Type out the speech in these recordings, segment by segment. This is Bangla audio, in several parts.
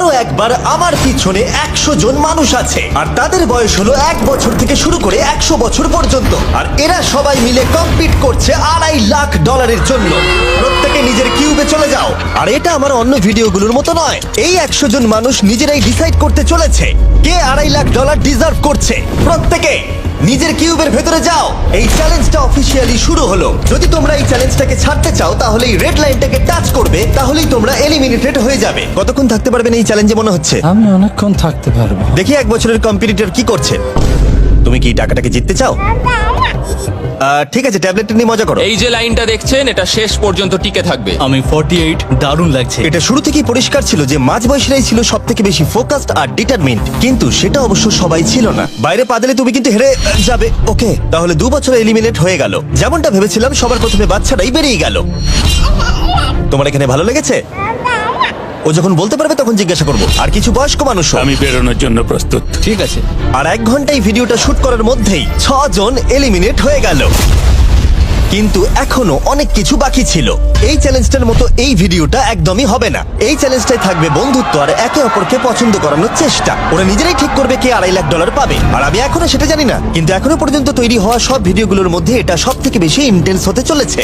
আবারও একবার আমার পিছনে 100 জন মানুষ আছে আর তাদের বয়স হলো 1 বছর থেকে শুরু করে 100 বছর পর্যন্ত। আর এরা সবাই মিলে কম্পিট করছে $2.5 লাখ জন্য। প্রত্যেকে নিজের কিউবে চলে যাও। আর এটা আমার অন্য ভিডিওগুলোর মতো নয়, এই 100 জন মানুষ নিজেরাই ডিসাইড করতে চলেছে কে $2.5 লাখ ডিজার্ভ করছে। প্রত্যেকে নিজের কিউবের ভেতরে যাও। এই চ্যালেঞ্জটা অফিসিয়ালি শুরু হলো। যদি তোমরা এই চ্যালেঞ্জটাকে ছাড়তে চাও তাহলে এই রেড লাইনটাকে টাচ করবে, তাহলেই তোমরা এলিমিনেটেড হয়ে যাবে। কতক্ষণ থাকতে পারবেন এই চ্যালেঞ্জে মনে হচ্ছে? আমি অনেকক্ষণ থাকতে পারবো। দেখি 1 বছরের কম্পিটিটর কি করছে। তুমি কি টাকাটাকে জিততে চাও? ঠিক আছে, ট্যাবলেটটা নিয়ে মজা করো। এই যে লাইনটা দেখছেন এটা শেষ পর্যন্ত টিকে থাকবে। আমি 48, দারুণ লাগছে। এটা শুরু থেকেই পরিষ্কার ছিল যে মাঝবয়সীরাই ছিল সব থেকে বেশি ফোকাসড আর ডিটারমিন্ড, কিন্তু সেটা অবশ্য সবাই ছিল না। বাইরে পা দিলে তুমি কিন্তু হেরে যাবে। ওকে, তাহলে 2 বছর এলিমিনেট হয়ে গেল। যেমনটা ভেবেছিলাম সবার প্রথমে বাচ্চাটাই বেরিয়ে গেল। তোমার এখানে ভালো লেগেছে? ও যখন বলতে পারবে তখন জিজ্ঞাসা করবো। আর কিছু বয়স্ক মানুষ। আমি বেরোনোর জন্য প্রস্তুত। ঠিক আছে। আর 1 ঘন্টায় ভিডিওটা শুট করার মধ্যেই 6 জন এলিমিনেট হয়ে গেল। কিন্তু এখনো অনেক কিছু বাকি ছিল। এই চ্যালেঞ্জটার মতো এই ভিডিওটা একদমই হবে না। এই চ্যালেঞ্জটাই থাকবে বন্ধুত্ব আর একে অপরকে পছন্দ করানোর চেষ্টা। ওরা নিজেরাই ঠিক করবে কে $2.5 লাখ পাবে। আর আমি এখনো সেটা জানি না, কিন্তু এখনো পর্যন্ত তৈরি হওয়া সব ভিডিওগুলোর মধ্যে এটা সব থেকে বেশি ইন্টেন্স হতে চলেছে।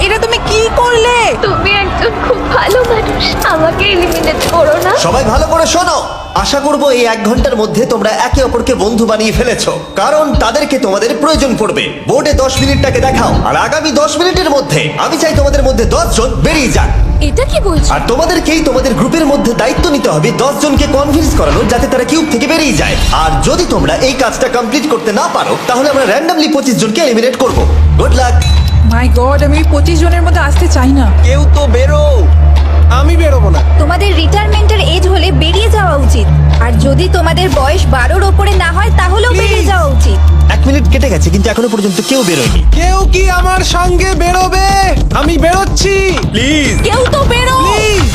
এটা তুমি কি করলে? তুমি একজন খুব ভালো মানুষ, আমাকে এলিমিনেট করো না। সবাই ভালো করে শোনো। আশা করব এই 1 ঘন্টার মধ্যে তোমরা একে অপরকে বন্ধু বানিয়ে ফেলেছো, কারণ তাদেরকে তোমাদের প্রয়োজন পড়বে। বোর্ডে 10 মিনিটটাকে দেখাও, আর আগামী 10 মিনিটের মধ্যে আমি চাই তোমাদের মধ্যে 10 জন বেরিয়ে যাক। এটা কি বলছো? আর তোমাদেরকেই তোমাদের গ্রুপের মধ্যে দায়িত্ব নিতে হবে 10 জনকে কনভিন্স করানো যাতে তারা কিউব থেকে বেরিয়ে যায়। আর যদি তোমরা এই কাজটা কমপ্লিট করতে না পারো তাহলে আমরা র্যান্ডমলি 25 জনকে এলিমিনেট করব। Good luck. মাই গড, আমি 25 জনের মধ্যে আসতে চাই না। কেউ তো বেরো। আমি বেরোবো না। তোমাদের রিটায়ারমেন্টের এজ হলে বেরিয়ে যাওয়া উচিত। আর যদি তোমাদের বয়স 12-র ওপরে না হয় তাহলেও বেরিয়ে যাওয়া উচিত। 1 মিনিট কেটে গেছে কিন্তু এখনো পর্যন্ত কেউ বেরোয়নি। কেউ কি আমার সঙ্গে বেরোবে? আমি বেরোচ্ছি। প্লিজ কেউ তো বেরো।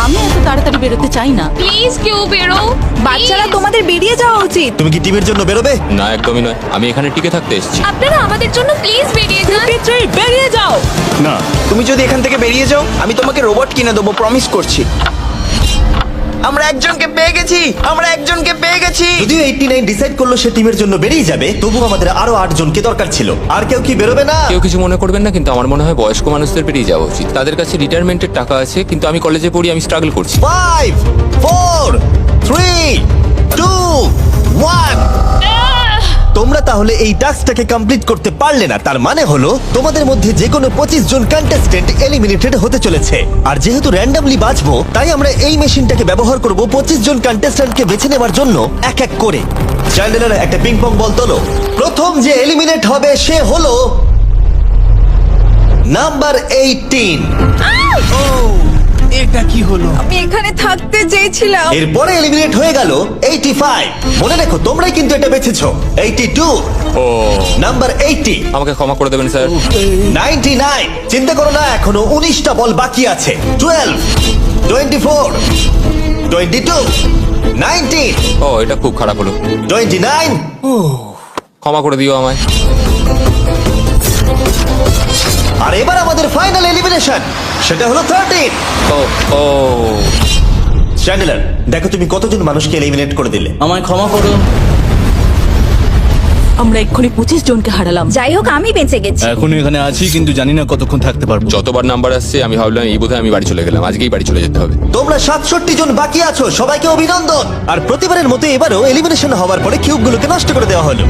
আমি এত তাড়াতাড়ি বেরোতে চাই না। প্লিজ কেউ বেরো। বাচ্চারা, তোমাদের বেরিয়ে যাওয়া উচিত। তুমি কি টিমের জন্য বেরোবে? না, একদমই নয়, আমি এখানে টিকে থাকতে এসেছি। আপনারা আমাদের জন্য প্লিজ বেরিয়ে যান। 53, বেরিয়ে যাও। না, তুমি যদি এখান থেকে বেরিয়ে যাও আমি তোমাকে রোবট কিনে দেবো, প্রমিস করছি। আমরা একজনকে পেয়ে গেছি। যদিও 89 ডিসাইড করলো সে টিমের জন্য বেরিয়ে যাবে, তবু আমাদের আরো 8 জনকে দরকার ছিল। আর কেউ কি বেরোবে না? কেউ কিছু মনে করবেন না, কিন্তু আমার মনে হয় বয়স্ক মানুষদের বেরিয়ে যাওয়া উচিত। তাদের কাছে রিটায়ারমেন্টের টাকা আছে, কিন্তু আমি কলেজে পড়ি, আমি স্ট্রাগল করছি। 5 4 3 2 1। তোমরা তাহলে এই টাস্কটাকে কমপ্লিট করতে পারলে না, তার মানে হলো তোমাদের মধ্যে যে কোনো 25 জন কন্টেস্টেন্ট এলিমিনেটেড হতে চলেছে। আর যেহেতু র্যান্ডমলি বাঁচবো, তাই আমরা এই মেশিনটাকে ব্যবহার করব 25 জন কন্টেস্টেন্টকে বেছে নেওয়ার জন্য এক এক করে। চ্যান্ডেলার, একটা পিং পং বল তোলো। প্রথম যে এলিমিনেট হবে সে হলো নাম্বার 18। এটা কি হলো? আমি এখানে থাকতে চেয়েছিলাম। এরপরে এলিমিনেট হয়ে গেল 85। মনে রেখো তোমরাই কিন্তু এটা বেছেছো। 82, ও, নাম্বার 80, আমাকে ক্ষমা করে দেবেন স্যার। 99। চিন্তা করো না, এখনো 19টা বল বাকি আছে। 12, 24, 22, 19, ও, এটা খুব খারাপ হলো। 29। ক্ষমা করে দিও আমায়। আর এবার আমাদের ফাইনাল এলিমিনেশন, সেটা হলো 13। ও ও, চ্যান্ডেলার, দেখো তুমি কতজন মানুষকে এলিমিনেট করে দিলে। আমায় ক্ষমা করো। আমরা এক্ষুনি 25 জনকে হারালাম। যাই হোক, আমি বেঁচে গেছি। এখনো এখানে আছি, কিন্তু জানি না কতক্ষণ থাকতে পারবো। যতবার নাম্বার আসছে আমি ভাবলাম এই বোধহয় আমি বাড়ি চলে গেলাম, আজকেই বাড়ি চলে যেতে হবে। তোমরা 67 জন বাকি আছো, সবাইকে অভিনন্দন। আর প্রতিবারের মতো এবারও এলিমিনেশন হওয়ার পরে কিউবগুলোকে নষ্ট করে দেওয়া হলো।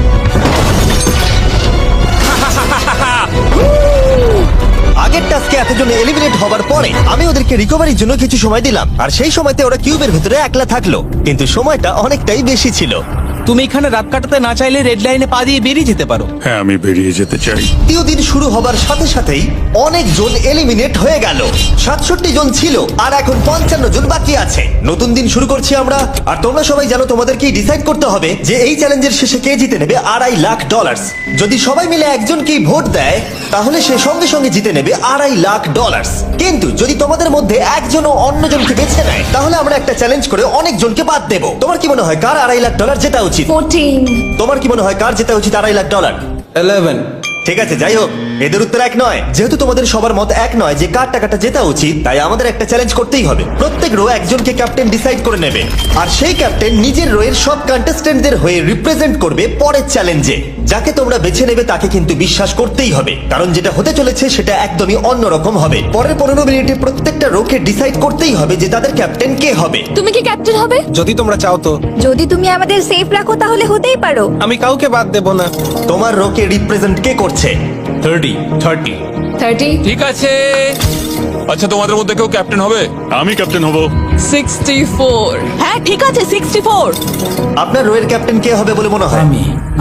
আগের টাস্কে এতজন এলিমিনেট হবার পরে আমি ওদেরকে রিকভারির জন্য কিছু সময় দিলাম, আর সেই সময়তে ওরা কিউবের ভিতরে একলা থাকলো, কিন্তু সময়টা অনেকটাই বেশি ছিল। তুমি এখানে রাত কাটাতে না চাইলে রেড লাইনে পা দিয়ে বেরিয়ে যেতে পারো। হ্যাঁ, আমি বেরিয়ে যেতে চাই। দ্বিতীয় দিন শুরু হবার সাথে সাথেই অনেক জন এলিমিনেট হয়ে গেল। 67 জন ছিল আর এখন 55 জন বাকি আছে। নতুন দিন শুরু করছি আমরা। আর তোমরা সবাই জানো তোমাদেরকেই ডিসাইড করতে হবে যে এই চ্যালেঞ্জের শেষে কে জিতে নেবে $2.5 লাখ। যদি সবাই মিলে একজনকেই ভোট দেয় তাহলে সে সঙ্গে সঙ্গে জিতে নেবে $2.5 লাখ। কিন্তু যদি তোমাদের মধ্যে একজনও অন্যজনকে বেছে নেয় তাহলে আমরা একটা চ্যালেঞ্জ করে অনেক জনকে বাদ দেবো। তোমার কি মনে হয় কার $2.5 লাখ জেতা উচিত? 14। তোমার কি মনে হয় কার জেতা উচিত $2.5 লাখ? 11। ঠিক আছে, যাই হোক, এদের উত্তর এক নয়। যেহেতু তোমাদের সবার মত এক নয় যে কার টাকাটা জেতা উচিত, তাই আমাদের একটা চ্যালেঞ্জ করতেই হবে। প্রত্যেক রো একজনকে ক্যাপ্টেন ডিসাইড করে নেবে, আর সেই ক্যাপ্টেন নিজের রোয়ের সব কন্টেস্টেন্টদের হয়ে রিপ্রেজেন্ট করবে পরের চ্যালেঞ্জে। যাকে তোমরা বেছে নেবে তাকে কিন্তু বিশ্বাস করতেই হবে, কারণ যেটা হতে চলেছে সেটা একদমই অন্যরকম হবে। পরের 15 মিনিটে প্রত্যেকটা রোকে ডিসাইড করতেই হবে যে তাদের ক্যাপ্টেন কে হবে। তুমি কি ক্যাপ্টেন হবে? যদি তোমরা চাও তো। যদি তুমি আমাদের সেফ রাখো তাহলে হতেই পারো। আমি কাউকে বাদ দেব না। তোমার রোকে রিপ্রেজেন্ট কে করছে? 30 ঠিক আছে। আচ্ছা, তোমাদের মধ্যে কেউ ক্যাপ্টেন হবে? আমি ক্যাপ্টেন হব। 64 হ্যাঁ ঠিক আছে 64 আপনার রোয়ের ক্যাপ্টেন কে হবে বলে মনে হয়?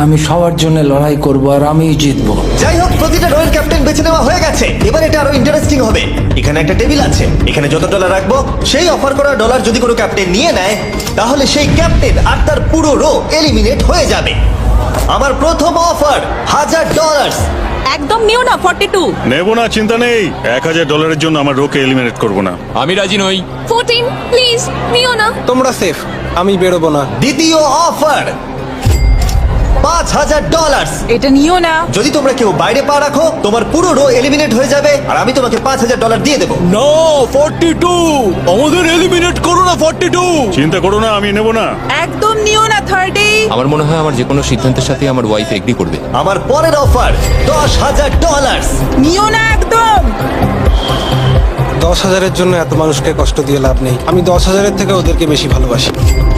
আমি সবার জন্য লড়াই করব আর আমিই জিতবো। যাই হোক, প্রতিটা রোয়ের ক্যাপ্টেন বেছে নেওয়া হয়ে গেছে। এবার এটা আরো ইন্টারেস্টিং হবে। এখানে একটা টেবিল আছে, এখানে যত ডলার রাখবো সেই অফার করা ডলার যদি কোনো ক্যাপ্টেন নিয়ে নেয়, তাহলে সেই ক্যাপ্টেন আর তার পুরো রো এলিমিনেট হয়ে যাবে। আমার প্রথম অফার $1000। একদম নিও না 42 নেব না, চিন্তা নেই। $1000 জন্য আমার রোকে এলিমিনেট করব না। আমি রাজি নই। 14 প্লিজ নিও না। তোমরা সেফ, আমি বেরোবো না। দ্বিতীয় অফার $5000। এটা নিও না। যদি তোমরা কেউ বাইরে পা রাখো, তোমার পুরো রো এলিমিনেট হয়ে যাবে, আর আমি তোমাকে $5000 দিয়ে দেবো। নো 42, আমাদের এলিমিনেট করো না 42। চিন্তা করো না, আমি নেব না। একদম নিও না 30 আমার মনে হয় আমার যে কোনো সিদ্ধান্তের সাথে আমার ওয়াইফ এগ্রি করবে। আমার পরের অফার $10000। নিও না একদম। 10,000-এর জন্য এত মানুষকে কষ্ট দিয়ে লাভ নেই। আমি 10,000-এর থেকে ওদেরকে বেশি ভালোবাসি।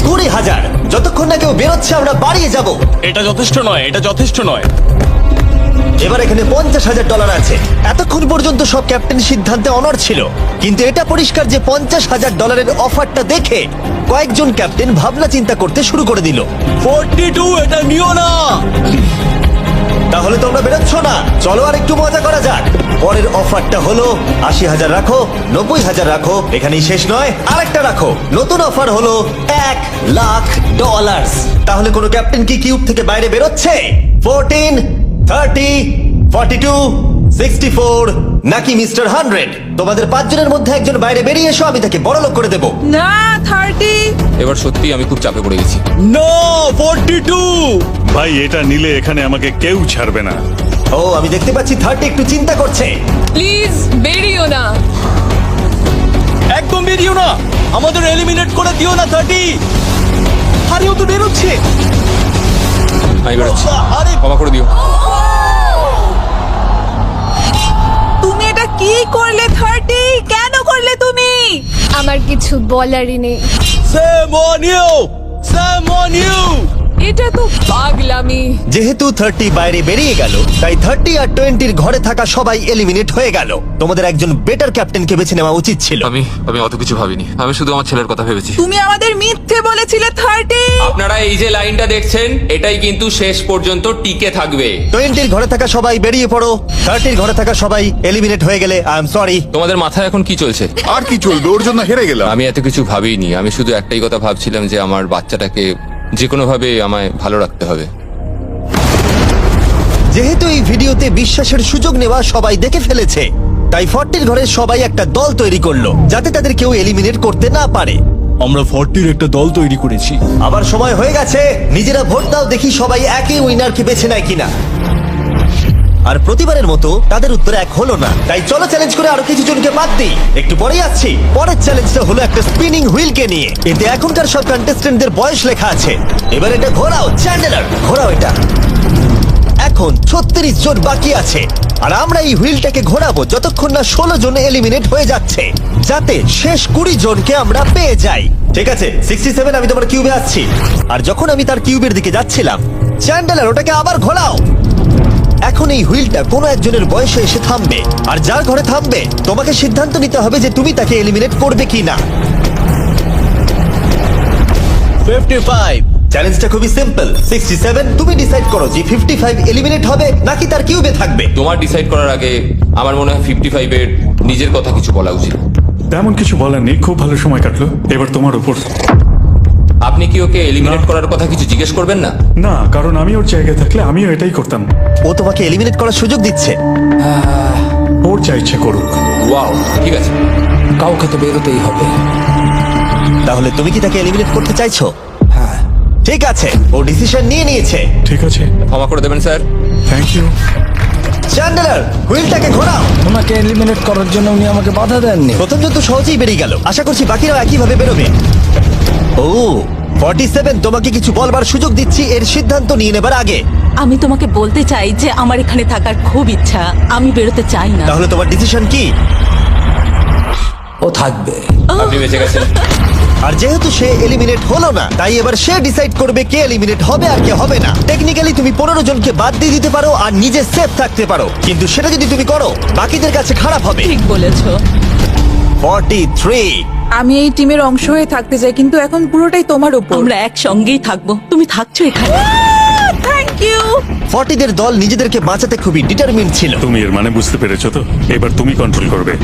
20,000। যতক্ষণ না কেউ বেরোচ্ছে আমরা বাড়িয়ে যাব। এটা যথেষ্ট নয়, এটা যথেষ্ট নয়। এবার এখানে $50,000 আছে। এতক্ষণ পর্যন্ত সব ক্যাপ্টেন সিদ্ধান্তে অনড় ছিল, কিন্তু এটা পরিষ্কার যে $50,000-এর অফারটা দেখে কয়েকজন ক্যাপ্টেন ভাবনা চিন্তা করতে শুরু করে দিল। 42, এটা নিও না। তাহলে তোমরা বেরোচ্ছ না? চলো আর একটু মজা করা যাক। পরের অফারটা হলো 80,000 রাখো, 90,000 রাখো, এখানেই শেষ নয়, আরেকটা রাখো। নতুন অফার হলো $1,00,000। তাহলে কোনো ক্যাপ্টেন কি কিউব থেকে বাইরে বেরোচ্ছে? 14, 30, 42, 64 নাকি মিস্টার 100? তোমাদের 5 জনের মধ্যে একজন বাইরে বেরিয়ে এসো, আমি তাকে বড়লোক করে দেবো। না 30 এবার সত্যি আমি খুব চাপে পড়ে গেছি। নো 42। ভাই, এটা নিলে এখানে আমাকে কেউ ছাড়বে না। ও, আমি দেখতে পাচ্ছি 30 একটু চিন্তা করছে। প্লিজ বেরিও না। একদম বেরিও না, আমাদের এলিমিনেট করে দিও না 30। আরে ও তো বেরোচ্ছে। আমি বেরোচ্ছি, আরে ক্ষমা করে দিও। তুমি এটা কি করলে 30? কেন করলে তুমি? আমার কিছু বলারই নেই। Same on you, same on you. এটা তো পাগলামি। যেহেতু 30 বাইরে বেরিয়ে গেল, তাই 30 আর 20-র ঘরে থাকা সবাই এলিমিনেট হয়ে গেল। তোমাদের একজন বেটার ক্যাপ্টেনকে বেছে নেওয়া উচিত ছিল। আমি অত কিছু ভাবিনি, আমি শুধু আমার ছেলের কথা ভেবেছি। তুমি আমাদের মিথ্যে বলেছিলে 30। আপনারা এই যে লাইনটা দেখছেন, এটাই কিন্তু শেষ পর্যন্ত টিকে থাকবে। 20-র ঘরে থাকা সবাই বেরিয়ে পড়ো, 30-র ঘরে থাকা সবাই এলিমিনেট হয়ে গেলে আই এম সরি। তোমাদের মাথায় এখন কি চলছে? আর কি চলবে, ওর জন্য হেরে গেলাম। আমি এত কিছু ভাবিনি, আমি শুধু একটাই কথা ভাবছিলাম যে আমার বাচ্চাটাকে যে কোনো ভাবে আমায় ভালো রাখতে হবে। যেহেতু এই ভিডিওতে বিশ্বাসের সুযোগ নেওয়া সবাই দেখে ফেলেছে, তাই 40-র ঘরের সবাই একটা দল তৈরি করলো যাতে তাদের কেউ এলিমিনেট করতে না পারে। আমরা 40-র একটা দল তৈরি করেছি। আবার সময় হয়ে গেছে, নিজেরা ভোট দাও, দেখি সবাই একই উইনারকে বেছে নেয় কিনা। আর প্রতিবারের মতো তাদের উত্তর এক হলো না, তাই চলো চ্যালেঞ্জ করে আরো কিছু জনকে বাদ দিই। একটু পরেই আসছি। পরের চ্যালেঞ্জটা হলো একটা স্পিনিং হুইলকে নিয়ে। এতে এখনকার সব কন্টেস্টেন্টদের বয়স লেখা আছে। এবার এটা ঘোরাও, চ্যান্ডেলার ঘোরাও এটা। এখন 36 জন বাকি আছে, আর আমরা এই হুইলটাকে ঘোরাবো যতক্ষণ না 16 জন এলিমিনেট হয়ে যাচ্ছে, যাতে শেষ 20 জনকে আমরা পেয়ে যাই। ঠিক আছে 67, আমি তোমার কিউবে আসছি। আর যখন আমি তার কিউবের দিকে যাচ্ছিলাম, চ্যান্ডেলার ওটাকে আবার ঘোরাও। এখন এই হুইলটা কোনো একজনের বয়সে এসে থামবে, আর যার ঘরে থামবে তোমাকে সিদ্ধান্ত নিতে হবে যে তুমি তাকে এলিমিনেট করবে কি না। 55। চ্যালেঞ্জটা খুবই সিম্পল। 67, তুমি ডিসাইড করো যে 55 এলিমিনেট হবে নাকি তার কিউবে থাকবে। তোমার ডিসাইড করার আগে আমার মনে হয় 55-এর নিজের কথা কিছু বলা উচিত। তেমন কিছু বলার নেই, খুব ভালো সময় কাটলো। এবার তোমার উপর। আপনি কি ওকে এলিমিনেট করার কথা কিছু জিজ্ঞেস করবেন না? না, কারণ আমি ওর জায়গায় থাকলে আমিও এটাই করতাম। ও তোমাকে এলিমিনেট করার সুযোগ দিচ্ছে। ওর যা ইচ্ছে করুক। ওয়াও, ঠিক আছে। কাউকে তো বেরোতেই হবে। তাহলে তুমি কি তাকে এলিমিনেট করতে চাইছো? হ্যাঁ। ঠিক আছে, ও ডিসিশন নিয়ে নিয়েছে। ঠিক আছে, ক্ষমা করে দেবেন স্যার। Thank you. চ্যান্ডেলার হুইলটাকে ঘোরাও। ওনাকে এলিমিনেট করার জন্য উনি আমাকে বাধা দেননি। প্রথম জন তো সহজেই বেরিয়ে গেল, আশা করছি বাকিরাও একইভাবে বেরোবে। ও 47, তোমাকে কিছু বলবার সুযোগ দিচ্ছি এর সিদ্ধান্ত নিয়ে নেবার আগে। আমি তোমাকে বলতে চাই যে আমার এখানে থাকার খুব ইচ্ছা, আমি বেরোতে চাই না। তাহলে তোমার ডিসিশন কি? ও থাকবে। আপনি বেঁচে গেছেন। আর যেহেতু সে এলিমিনেট হলো না, তাই এবার সে ডিসাইড করবে কে এলিমিনেট হবে আর কে হবে না। টেকনিক্যালি তুমি 15 জনকে বাদ দিয়ে দিতে পারো আর নিজে সেফ থাকতে পারো, কিন্তু সেটা যদি তুমি করো বাকিদের কাছে খারাপ হবে। ঠিক বলেছো। 43। আমি এই টিমের অংশ হয়ে থাকতে চাই, কিন্তু এখন পুরোটাই তোমার উপর। আমরা একসঙ্গেই থাকবো, তুমি থাকছো এখানে। Thank you. 40 দের দল নিজেদেরকে বাঁচাতে খুবই ডিটারমিন্ড ছিল। তুমি এর মানে বুঝতে পেরেছো তো? এবার তুমি কন্ট্রোল করবে।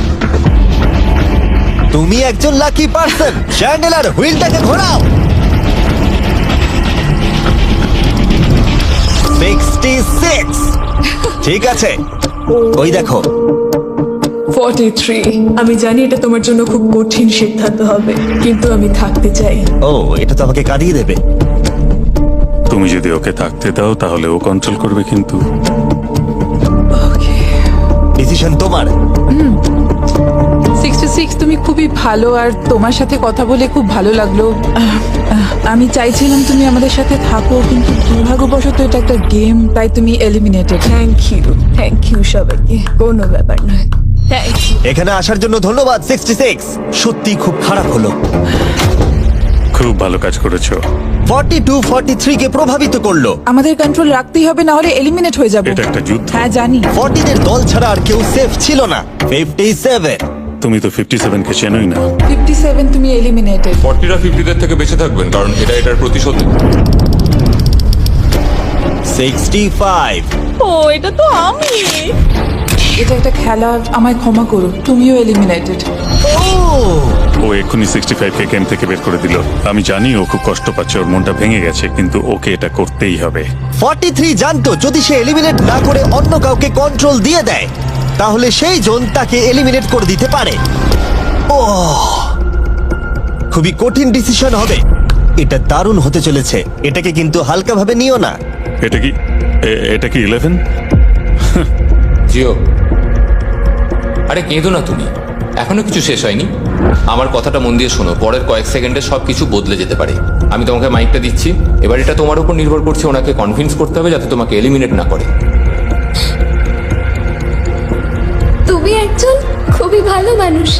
তুমি একজন লাকি পার্সন। চ্যান্ডেলার হুইলটাকে ঘোরাও। 66। ঠিক আছে, ওই দেখো। 43। আমি জানি এটা তোমার জন্য খুব কঠিন সিদ্ধান্ত হবে, কিন্তু আমি থাকতে চাই। ও, এটা তো আমাকে কাঁদিয়ে দেবে। তুমি যদি ওকে থাকতে দাও তাহলে ও কন্ট্রোল করবে, কিন্তু ডিসিশন তোমার। 66, তুমি খুবই ভালো আর তোমার সাথে কথা বলে খুব ভালো লাগলো। আমি চাইছিলাম তুমি আমাদের সাথে থাকো, কিন্তু দুর্ভাগ্যবশত এটা একটা গেম, তাই তুমি এলিমিনেটেড। থ্যাংক ইউ সবাইকে, কোনো ব্যাপার নয়। Thank you. এখানে আসার জন্য ধন্যবাদ 66। সত্যি খুব খারাপ হলো। খুব ভালো কাজ করেছো। 42 43 কে প্রভাবিত করলো। আমাদের কন্ট্রোল রাখতেই হবে, না হলে এলিমিনেট হয়ে যাবো। এটা একটা যুদ্ধ। হ্যাঁ জানি। 40 দের দল ছাড়া আর কেউ সেফ ছিল না। 57। তুমি তো 57 কে চেনোই না। 57, তুমি এলিমিনেটেড। 40রা 50দের থেকে বেঁচে থাকবেন, কারণ এটার প্রতিশোধ। 65। ও, এটা তো আমি। এটা একটা খেলা, আমায় ক্ষমা করো, তুমিও এলিমিনেটেড। ও এক্ষুনি 65 কে গেম থেকে বের করে দিল। আমি জানি ও খুব কষ্ট পাচ্ছে, ওর মনটা ভেঙে গেছে, কিন্তু ওকে এটা করতেই হবে। 43 জানতো যদি সে এলিমিনেট না করে অন্য কাউকে কন্ট্রোল দিয়ে দেয়, তাহলে সেই জন তাকে এলিমিনেট করে দিতে পারে। ও, খুবই কঠিন ডিসিশন হবে। এটা দারুণ হতে চলেছে। এটাকে কিন্তু হালকাভাবে নিও না। এটা কি 11? জিও, আরে কেঁদো না তুমি, এখনো কিছু শেষ হয়নি। আমার কথাটা মন দিয়ে শোনো, পরের কয়েক সেকেন্ডে সবকিছু বদলে যেতে পারে। আমি তোমাকে মাইকটা দিচ্ছি, এবার এটা তোমার উপর নির্ভর করছে ওনাকে কনভিন্স করতে হবে যাতে তোমাকে এলিমিনেট না করে। তুমি একজন খুবই ভালো মানুষ,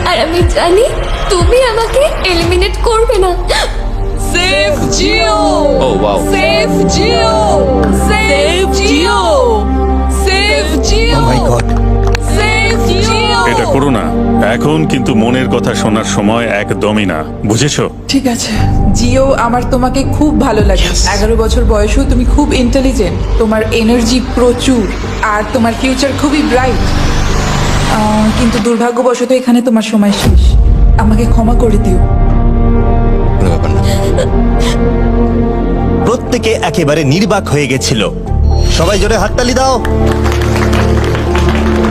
আর আমি জানি তুমি আমাকে এলিমিনেট করবে না। সেভ জিও। ও ওয়াও, সেভ জিও। সেভ জিও। সেভ জিও। Oh my god. সেভ জিও। এটা করো না এখন, কিন্তু মনের কথা শোনার সময় একদমই না, বুঝেছো? ঠিক আছে জিও, আমার তোমাকে খুব ভালো লাগে। 11 বছর বয়সেও তুমি খুব ইন্টেলিজেন্ট, তোমার এনার্জি প্রচুর, আর তোমার ফিউচার খুবই ব্রাইট। কিন্তু দুর্ভাগ্যবশত এখানে তোমার সময় শেষ। আমাকে ক্ষমা করে দিও। কোনো ব্যাপার না। প্রত্যেকে একেবারে নির্বাক হয়ে গেছিল। সবাই জোরে হাততালি দাও।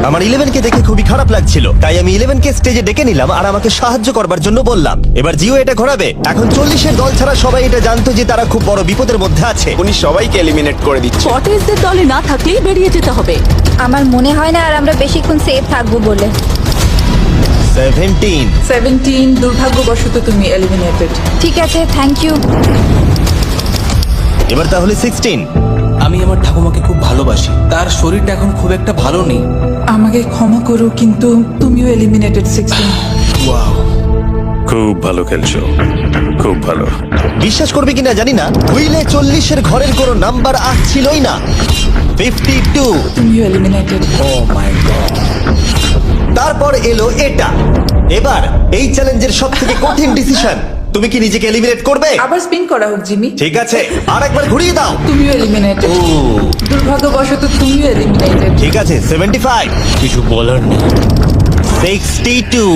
আমার 11 কে দেখে খুবই খারাপ লাগছিল, তাই আমি 11 কে স্টেজে ডেকে নিলাম আর আমাকে সাহায্য করবার জন্য বললাম। এবার জিও এটা ঘোরাবে। এখন 40 এর দল ছাড়া সবাই এটা জানতো যে তারা খুব বড় বিপদের মধ্যে আছে। উনি সবাইকে এলিমিনেট করে দিচ্ছে। 40 দের দলে না থাকলেই বেরিয়ে যেতে হবে। আমার মনে হয় না আর আমরা বেশিক্ষণ সেফ থাকবো বলে। 17। দুর্ভাগ্যবশত তুমি এলিমিনেটেড। ঠিক আছে, থ্যাংক ইউ। এবার তাহলে 16। আমি আমার ঠাকুমাকে খুব ভালোবাসি, তার শরীরটা এখন খুব একটা ভালো নেই। আমাকে ক্ষমা করো, কিন্তু তুমিও এলিমিনেটেড 16। খুব ভালো খেলছো, খুব ভালো। বিশ্বাস করবে কিনা জানি না, হুইলে 40 এর ঘরের কোনো নাম্বার আসছিলই না। 52। তুমিও এলিমিনেটেড। O my god. তারপর এলো এটা। এবার এই চ্যালেঞ্জের সবথেকে কঠিন ডিসিশন, তুমি কি নিজেকে এলিমিনেট করবে? আবার স্পিন করা হোক জিমি। ঠিক আছে, আর একবার ঘুরিয়ে দাও। তুমিও এলিমিনেটেড। দুর্ভাগ্যবশত তুমিও এলিমিনেটেড। ঠিক আছে, 75। কিছু বলার নেই। 62।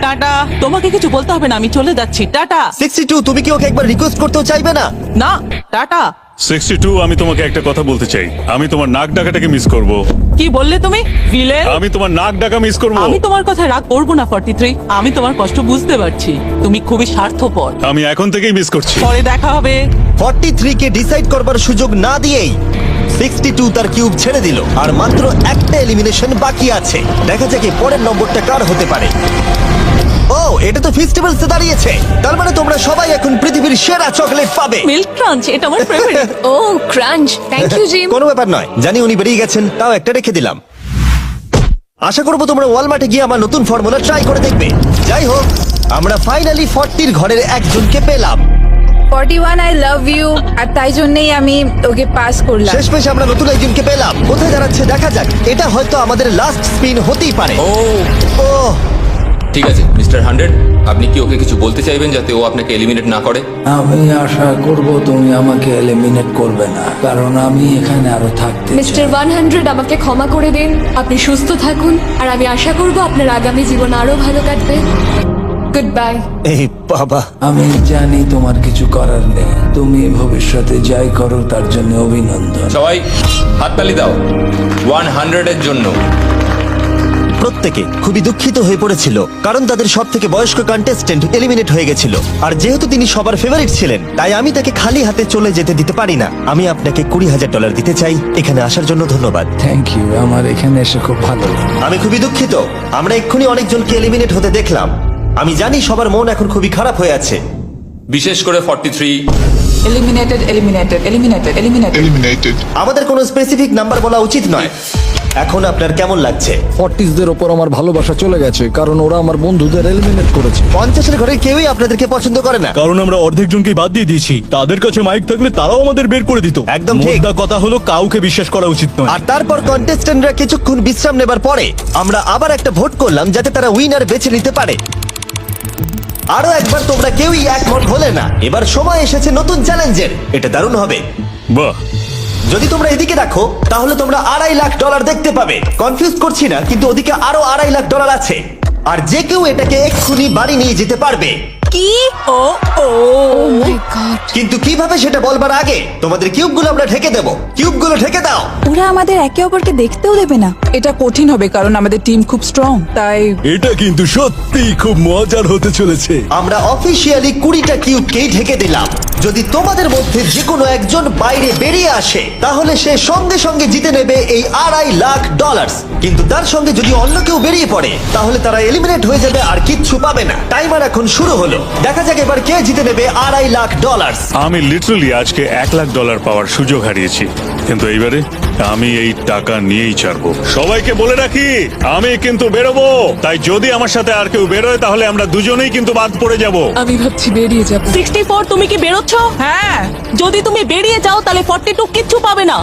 টাটা, তোমাকে কিছু বলতে হবে না, আমি চলে যাচ্ছি। টাটা। 62, তুমি কি ওকে একবার রিকোয়েস্ট করতেও চাইবে না? না, টাটা। 62, আমি তোমাকে একটা কথা বলতে চাই। আমি তোমার নাক ডাকাটাকে মিস করব। কি বললে তুমি? ভিলেন? আমি তোমার নাক ডাকা মিস করব। আমি তোমার কথা রাগ করবো না 43। আমি তোমার কষ্ট বুঝতে পারছি, তুমি খুবই স্বার্থপর। আমি এখন থেকেই মিস করছি। পরে দেখা হবে। 43 কে ডিসাইড করবার সুযোগ না দিয়েই 62 তার কিউব ছেড়ে দিল আর মাত্র একটা এলিমিনেশন বাকি আছে। দেখা যাক এর পরের নম্বরটা কার হতে পারে। ও, এটা তো ফেস্টিভ্যালসে দাঁড়িয়েছে। তার মানে তোমরা সবাই এখন পৃথিবীর সেরা চকলেট পাবে। মিল্ক ক্রাঞ্চ, এটা আমার ফেভারিট। ও ক্রাঞ্চ, থ্যাংক ইউ জিম। কোনো ব্যাপার নয়, জানি উনি বেরিয়ে গেছেন, তাও একটা রেখে দিলাম। আশা করবো তোমরা ওয়ালমার্টে গিয়ে আমার নতুন ফর্মুলা ট্রাই করে দেখবে। যাই হোক, আমরা ফাইনালি 40 ঘরের একজনকে পেলাম। 41 আই লাভ ইউ, আর তাই জন্যই আমি ওকে পাস করলাম। শেষমেশ আমরা নতুন একজনকে পেলাম। কোথায় দাঁড়াচ্ছে দেখা যাক। এটা হয়তো আমাদের লাস্ট স্পিন হতেই পারে। ও ঠিক আছে মিস্টার 100, আপনি কি ওকে কিছু বলতে চাইবেন যাতে ও আপনাকে এলিমিনেট না করে? আমি আশা করব তুমি আমাকে এলিমিনেট করবে না, কারণ আমি এখানে আরো থাকতে চাই। মিস্টার 100 আমাকে ক্ষমা করে দিন। আপনি সুস্থ থাকুন আর আমি আশা করব আপনার আগামী জীবন আরো ভালো কাটবে। Good bye. এই বাবা, আমি জানি তোমার কিছু করার নেই। তুমি ভবিষ্যতে যাই করো তার জন্য অভিনন্দন। সবাই হাততালি দাও 100 এর জন্য। প্রত্যেকে খুবই দুঃখিত হয়ে পড়েছিল কারণ তাদের সব থেকে বয়স্ক কন্টেস্টেন্ট এলিমিনেট হয়ে গেছিল। আর যেহেতু তিনি সবার ফেভারিট ছিলেন, তাই আমি তাকে খালি হাতে চলে যেতে দিতে পারি না। আমি আপনাকে $20,000 দিতে চাই। এখানে আসার জন্য ধন্যবাদ। থ্যাংক ইউ, আমার এখানে এসে খুব ভালো লাগে। আমি খুবই দুঃখিত, আমরা এক্ষুনি অনেকজনকে এলিমিনেট হতে দেখলাম। আমি জানি সবার মন এখন খুবই খারাপ হয়ে আছে। বিশেষ করে 43। Eliminated, eliminated, eliminated, eliminated. আমাদের কোনো স্পেসিফিক নাম্বার বলা উচিত নয়। এখন আপনার কেমন লাগছে? 40দের ওপর আমার ভালোবাসা চলে গেছে, কারণ ওরা আমার বন্ধুদের এলিমিনেট করেছে। 50-এর ঘরে কেউই আপনাদেরকে পছন্দ করে না। কারণ আমরা অর্ধেক জনকে বাদ দিয়ে দিয়েছি। তাদের কাছে মাইক থাকলে তারাও আমাদের বের করে দিত। একদম ঠিক। মোদ্দা কথা হলো কাউকে বিশ্বাস করা উচিত নয়। আর তারপর কন্টেস্টেন্টরা কিছুক্ষণ বিশ্রাম নেবার পরে আমরা আবার একটা ভোট করলাম যাতে তারা উইনার বেছে নিতে পারে। আরো একবার তোমরা কেউই একমত হলে না। এবার সময় এসেছে নতুন চ্যালেঞ্জের। এটা দারুণ হবে। বাহ, যদি তোমরা এদিকে দেখো তাহলে তোমরা $2.5 লাখ দেখতে পাবে। কনফিউজ করছি না, কিন্তু ওদিকে আরো $2.5 লাখ আছে। আর যে কেউ এটাকে এক্ষুনি বাড়ি নিয়ে যেতে পারবে। কি? ও ও মাই গড। কিন্তু কিভাবে সেটা বলবার আগে তোমাদের কিউবগুলো আমরা ঢেকে দেবো। কিউবগুলো ঢেকে দাও। ওরা আমাদের একে অপরকে দেখতেও দেবে না। এটা কঠিন হবে কারণ আমাদের টিম খুব স্ট্রং, তাই এটা কিন্তু সত্যি খুব মজার হতে চলেছে। আমরা অফিসিয়ালি 20টা কিউবকেই ঢেকে দিলাম। যদি তোমাদের মধ্যে যে কোনো একজন বাইরে বেরিয়ে আসে তাহলে সে সঙ্গে সঙ্গে জিতে নেবে এই $2.5 লাখ। কিন্তু তার সঙ্গে যদি অন্য কেউ বেরিয়ে পড়ে তাহলে তারা এলিমিনেট হয়ে যাবে আর কিচ্ছু পাবে না। টাইমার এখন শুরু হলো। দেখা যাক এবার কে জিতে নেবে $2.5 লাখ। আমি লিটারালি আজকে $1,00,000 পাওয়ার সুযোগ হারিয়েছি, কিন্তু এইবারে আমি এই টাকা নিয়েই ছাড়বো। সবাইকে বলে রাখি, আমি কিন্তু বেরোবো। তাই যদি আমার সাথে আর কেউ বেরোয় তাহলে আমরা দুজনেই কিন্তু বাদ পড়ে যাব। আমি ভাবছি বেরিয়ে যাব। 64, তুমি কি বেরোচ্ছ? হ্যাঁ, যদি তুমি বেরিয়ে যাও তাহলে 42 কিচ্ছু পাবে না।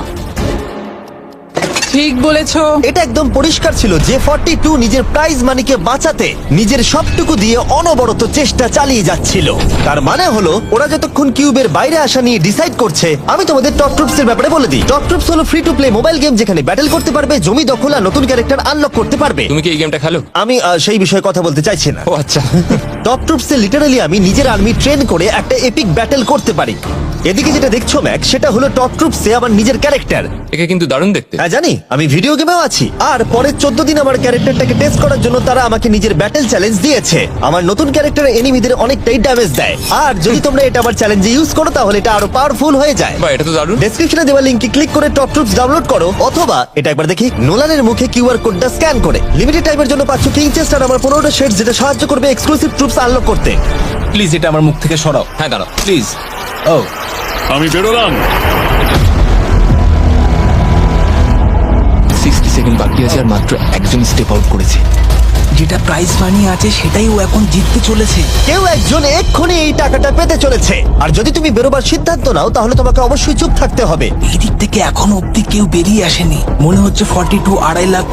ঠিক বলেছো। এটা একদম পরিষ্কার ছিল যে 42 নিজের প্রাইজ মানিকে বাঁচাতে নিজের সবটুকু দিয়ে অনবরত চেষ্টা চালিয়ে যাচ্ছিল। তার মানে হলো ওরা যতক্ষণ কিউবের বাইরে আসা নিয়ে ডিসাইড করছে। আমি তোমাদের টপ ট্রুপস এর ব্যাপারে বলে দিই। টপ ট্রুপস হলো free to play mobile game যেখানে ব্যাটেল করতে পারবে, জমি দখল আর নতুন ক্যারেক্টার আনলক করতে পারবে। তুমি কি এই গেমটা খেলো? আমি সেই বিষয়ে কথা বলতে চাইছি না। ও আচ্ছা। টপ ট্রুপসে লিটারালি আমি নিজের আর্মি ট্রেন করে একটা এপিক ব্যাটেল করতে পারি। এদিকে যেটা দেখছো ম্যাক, সেটা হলো টপ ট্রুপসে আমার নিজের ক্যারেক্টার। একে কিন্তু দারুণ দেখতে। হ্যাঁ জানি, আমি ভিডিও গেমেও আছি। আর পরের 14 দিন আমার ক্যারেক্টারটাকে টেস্ট করার জন্য তারা আমাকে নিজের ব্যাটেল চ্যালেঞ্জ দিয়েছে। আমার নতুন ক্যারেক্টার এনিমিদের অনেকটাই ড্যামেজ দেয়। আর যদি তোমরা এটা আমার চ্যালেঞ্জে ইউজ করো তাহলে এটা আরো পাওয়ারফুল হয়ে যায়। বা এটা তো দারুণ। ডেসক্রিপশনে দেওয়া লিংকে ক্লিক করে টপ ট্রুপস ডাউনলোড করো, অথবা এটা একবার দেখি নোলানের মুখে কিউআর কোডটা স্ক্যান করে। লিমিটেড টাইমের জন্য পাচ্ছ কিং চেস্ট আর আমার 15টা শেডস, যেটা সাহায্য করবে এক্সক্লুসিভ ট্রুপস আনলক করতে। প্লিজ এটা আমার মুখ থেকে সরাও। হ্যাঁ দাঁড়াও। প্লিজ। ও আমি বেরোলাম। 60 সেকেন্ড বাকি আছে আর মাত্র একজন স্টেপ আউট করেছে। যেটা প্রাইজ মানি আছে সেটাই ও এখন জিততে চলেছে। কেউ একজন এক্ষুনি এই টাকাটা পেতে চলেছে। আর যদি তুমি বেরোবার সিদ্ধান্ত নাও তাহলে তোমাকে অবশ্যই চুপ থাকতে হবে। এই দিক থেকে এখনো অব্দি কেউ বেরিয়ে আসেনি। মনে হচ্ছে 42 $2.5 লাখ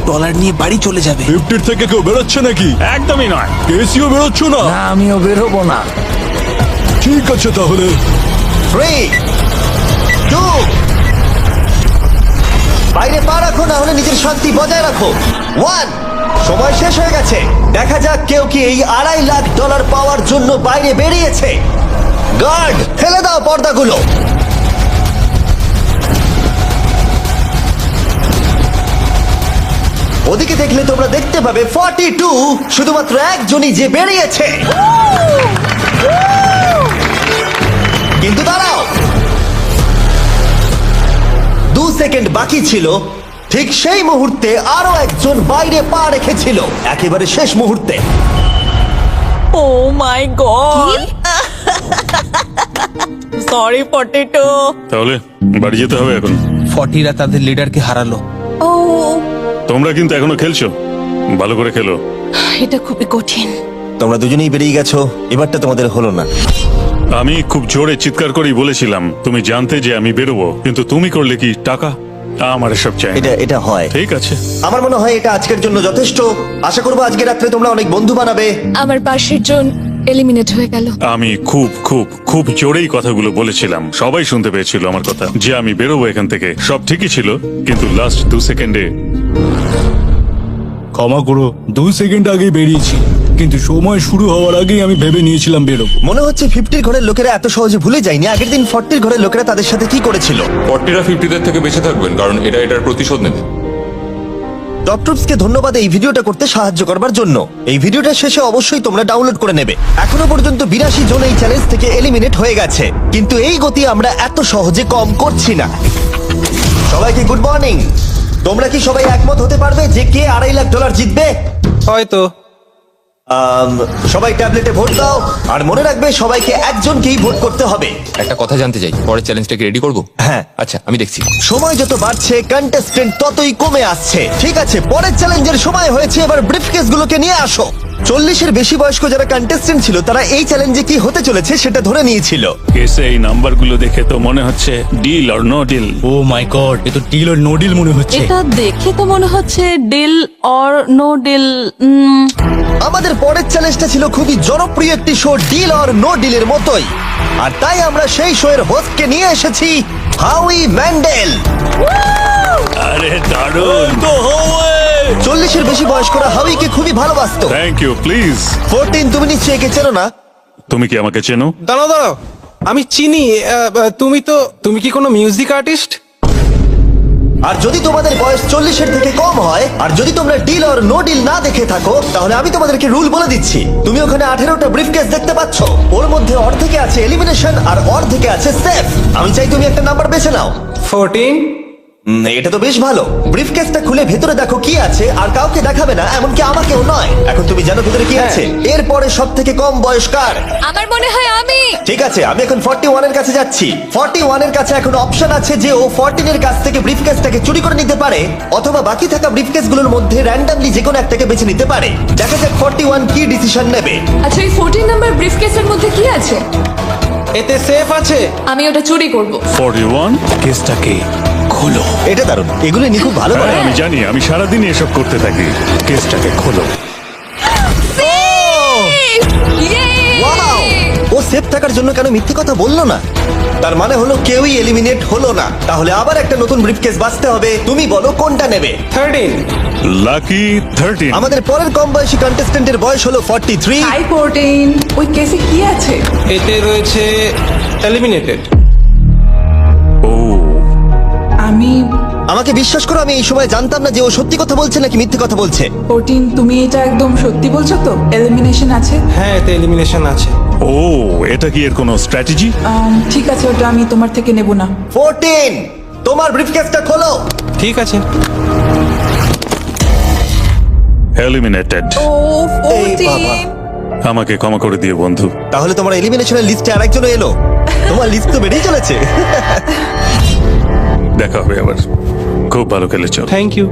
নিয়ে বাড়ি চলে যাবে। 50 থেকে কেউ বেরোচ্ছে নাকি? একদমই নয়। কেসিও বেরোচ্ছ না? না, আমিও বেরোবো না। ঠিক আছে তাহলে। 3, 2, বাইরে পা রাখো, না হলে নিজের শান্তি বজায় রাখো। 1, সময় শেষ হয়ে গেছে। দেখা যাক কেউ কি এই $2.5 লাখ পাওয়ার জন্য বাইরে বেরিয়েছে। গার্ড, ফেলে দাও পর্দাগুলো। ওদিকে দেখলে তোমরা দেখতে পাবে 42 শুধুমাত্র একজনই যে বেরিয়েছে। কিন্তু দাঁড়াও, 2 সেকেন্ড বাকি ছিল ঠিক সেই মুহূর্তে আরো একজন বাইরে পা রেখেছিল একেবারে শেষ মুহূর্তে। ও মাই গড, সরি পটেটো। তাহলে বাড়ি যেতে হবে এখন। ফর্টিরা তাদের লিডারকে হারালো। ও, তোমরা কিন্তু এখনো খেলছো, ভালো করে খেলো। এটা খুবই কঠিন। তোমরা দুজনেই বেরিয়ে গেছো, এবারটা তোমাদের হলো না। আমি খুব জোরে চিৎকার করেই বলেছিলাম তুমি জানতে যে আমি বেরোবো, কিন্তু তুমি করলে কি টাকা? আমার এসব চাই না। এটা হয়। ঠিক আছে, আমার মনে হয় এটা আজকের জন্য যথেষ্ট। আশা করবো আজকে রাত্রে তোমরা অনেক বন্ধু বানাবে। আমার পাশের জন এলিমিনেট হয়ে গেল। আমি খুব খুব খুব জোরেই কথাগুলো বলেছিলাম, সবাই শুনতে পেয়েছিল আমার কথা, যে আমি বেরোবো এখান থেকে। সব ঠিকই ছিল, কিন্তু লাস্ট 2 সেকেন্ডে। ক্ষমা করো, 2 সেকেন্ড আগেই বেরিয়েছি, কিন্তু সময় শুরু হওয়ার আগেই আমি ভেবে নিয়েছিলাম বেরোবো। মনে হচ্ছে 50 ঘরের লোকেরা এত সহজে ভুলে যায়নি আগের দিন 40 ঘরের লোকেরা তাদের সাথে কি করেছিল। 40রা 50দের থেকে বেঁচে থাকবেন, কারণ এটা এটার প্রতিশোধ নেবে। টপ ট্রুপসকে ধন্যবাদ এই ভিডিওটা করতে সাহায্য করবার জন্য। এই ভিডিওটা শেষে অবশ্যই তোমরা ডাউনলোড করে নেবে। এখনো পর্যন্ত 82 জন এই চ্যালেঞ্জ থেকে এলিমিনেট হয়ে গেছে, কিন্তু এই গতি আমরা এত সহজে কম করছি না। সবাইকে গুড মর্নিং। তোমরা কি সবাই একমত হতে পারবে যে কে $2.5 লাখ জিতবে? হয়তো। সবাই ট্যাবলেটে ভোট দাও, আর মনে রাখবে সবাইকে একজনকেই ভোট করতে হবে। একটা কথা জানতে চাই, পরের চ্যালেঞ্জটাকে রেডি করবো? হ্যাঁ। আচ্ছা, আমি দেখছি। সময় যত বাড়ছে কন্টেস্টেন্ট ততই কমে আসছে। ঠিক আছে, পরের চ্যালেঞ্জের সময় হয়েছে, এবার ব্রিফকেস গুলোকে নিয়ে আসো। 40-এর বেশি বয়স্ক যারা কন্টেস্টেন্ট ছিল তারা এই চ্যালেঞ্জে কি হতে চলেছে সেটা ধরে নিয়েছিল। কেসে এই নাম্বারগুলো দেখে তো মনে হচ্ছে deal or no deal. Oh my god, এ তো ডিল আর নো ডিল মনে হচ্ছে। এটা দেখে তো মনে হচ্ছে ডিল অর নো ডিল। আমাদের পরের চ্যালেঞ্জটা ছিল খুবই জনপ্রিয় একটি শো, ডিল অর নো ডিলের মতোই। আর তাই আমরা সেই শো এর হোস্টকে নিয়ে এসেছি, হাউই ম্যান্ডেল। আরে দারুণ। 40-এর বেশি বয়স্করা হাউইকে খুবই ভালোবাসতো। Thank you, please. 14, তুমি নিশ্চয়ই একে চেনো না? তুমি কি আমাকে চেনো? দাঁড়াও, আমি চিনি। তুমি কি কোনো মিউজিক আর্টিস্ট? আর যদি তোমাদের বয়স 40-এর থেকে কম হয়, আর যদি তোমরা ডিল অর নো ডিল না দেখে থাকো, তাহলে আমি তোমাদেরকে রুল বলে দিচ্ছি। তুমি ওখানে 18টা ব্রিফকেস দেখতে পাচ্ছ, ওর মধ্যে অর্ধেকে আছে এলিমিনেশন আর অর্ধেকে আছে সেফ। আমি চাই তুমি একটা নাম্বার বেছে নাও। 14। এটা তো বেশ ভালো। ব্রিফকেসটা খুলে ভেতরে দেখো কি আছে, আর কাউকে দেখাবে না, এমনকি আমাকেও নয়। এখন তুমি জানো ভেতরে কি আছে। এরপরে সব থেকে কম বয়স কার? আমার মনে হয় আমি। ঠিক আছে, আমি এখন 41 এর কাছে যাচ্ছি। 41 এর কাছে এখন অপশন আছে যে ও 14 এর কাছ থেকে ব্রিফকেসটাকে চুরি করে নিতে পারে, অথবা বাকি থাকা ব্রিফকেসগুলোর মধ্যে র্যান্ডমলি যে কোনো একটাকে বেছে নিতে পারে। দেখা যাক 41 কি ডিসিশন নেবে। আচ্ছা, এই 14 নাম্বার ব্রিফকেসের মধ্যে কি আছে? এতে সেফ আছে। আমি ওটা চুরি করব। 41। কেসটাকে খোলো। এটা দারুণ, এগুলো নি খুব ভালো করে। হ্যাঁ, আমি জানি, আমি সারাদিনই এসব করতে থাকি। কেসটাকে খোলো। ওয়াও! ও সেফ থাকার জন্য কেন মিথ্যে কথা বললো না? তার মানে হলো কেউই এলিমিনেট হলো না। তাহলে আবার একটা নতুন ব্রিফকেস বাঁচতে হবে। তুমি বলো কোনটা নেবে? 13। লাকি 13। আমাদের পরের কম বয়সী কন্টেস্টেন্টের বয়স হলো 43। হাই 14, ওই কেসে কি আছে? এতে রয়েছে এলিমিনেটেড। ও, আমাকে বিশ্বাস করো, আমি এই সময় জানতাম না যে ও সত্যি কথা বলছে নাকি মিথ্যে কথা বলছে। 14, তুমি এটা একদম সত্যি বলছো তো? এলিমিনেশন আছে? হ্যাঁ, এতে এলিমিনেশন আছে। ও, এটা কি এর কোনো স্ট্র্যাটেজি? ঠিক আছে, ওটা আমি তোমার থেকে নেব না। 14, তোমার ব্রিফকেসটা খোলো। ঠিক আছে। এলিমিনেটেড। ও এই বাবা। 14। আমাকে ক্ষমা করে দিও বন্ধু। তাহলে তোমার এলিমিনেশনের লিস্টে আরেকজনও এলো। তোমার লিস্ট তো বেড়েই চলেছে। দেখা হবে আবার। খুব ভালো খেলেছো। Thank you.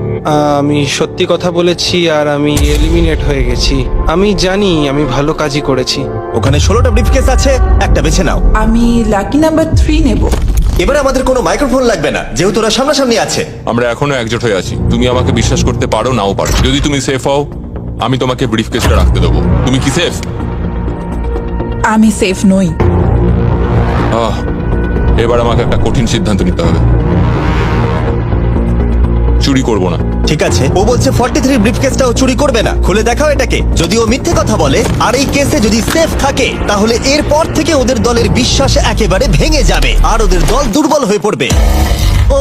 আমি সত্যি কথা বলেছি আর আমি এলিমিনেট হয়ে গেছি। আমি জানি আমি ভালো কাজই করেছি। ওখানে 16টা ব্রিফকেস আছে, একটা বেছে নাও। আমি লাকি নাম্বার 3 নেব। এবারে আমাদের কোনো মাইক্রোফোন লাগবে না, যেহেতু ওরা সামনাসামনি আছে। আমরা এখনো একজোট হয়ে আছি। তুমি আমাকে বিশ্বাস করতে পারো, নাও পারো। যদি তুমি সেফ হও, আমি তোমাকে ব্রিফকেসটা রাখতে দেবো। তুমি কি সেফ? আমি সেফ নই। এবার আমাকে একটা কঠিন সিদ্ধান্ত নিতে হবে। চুরি করব না। ঠিক আছে, ও বলছে 43 ব্রিফকেসটাও চুরি করবে না। খুলে দেখাও এটাকে। যদি ও মিথ্যে কথা বলে আর এই কেসে যদি সেফ থাকে, তাহলে এরপর থেকে ওদের দলের বিশ্বাস একেবারে ভেঙে যাবে আর ওদের দল দুর্বল হয়ে পড়বে। ও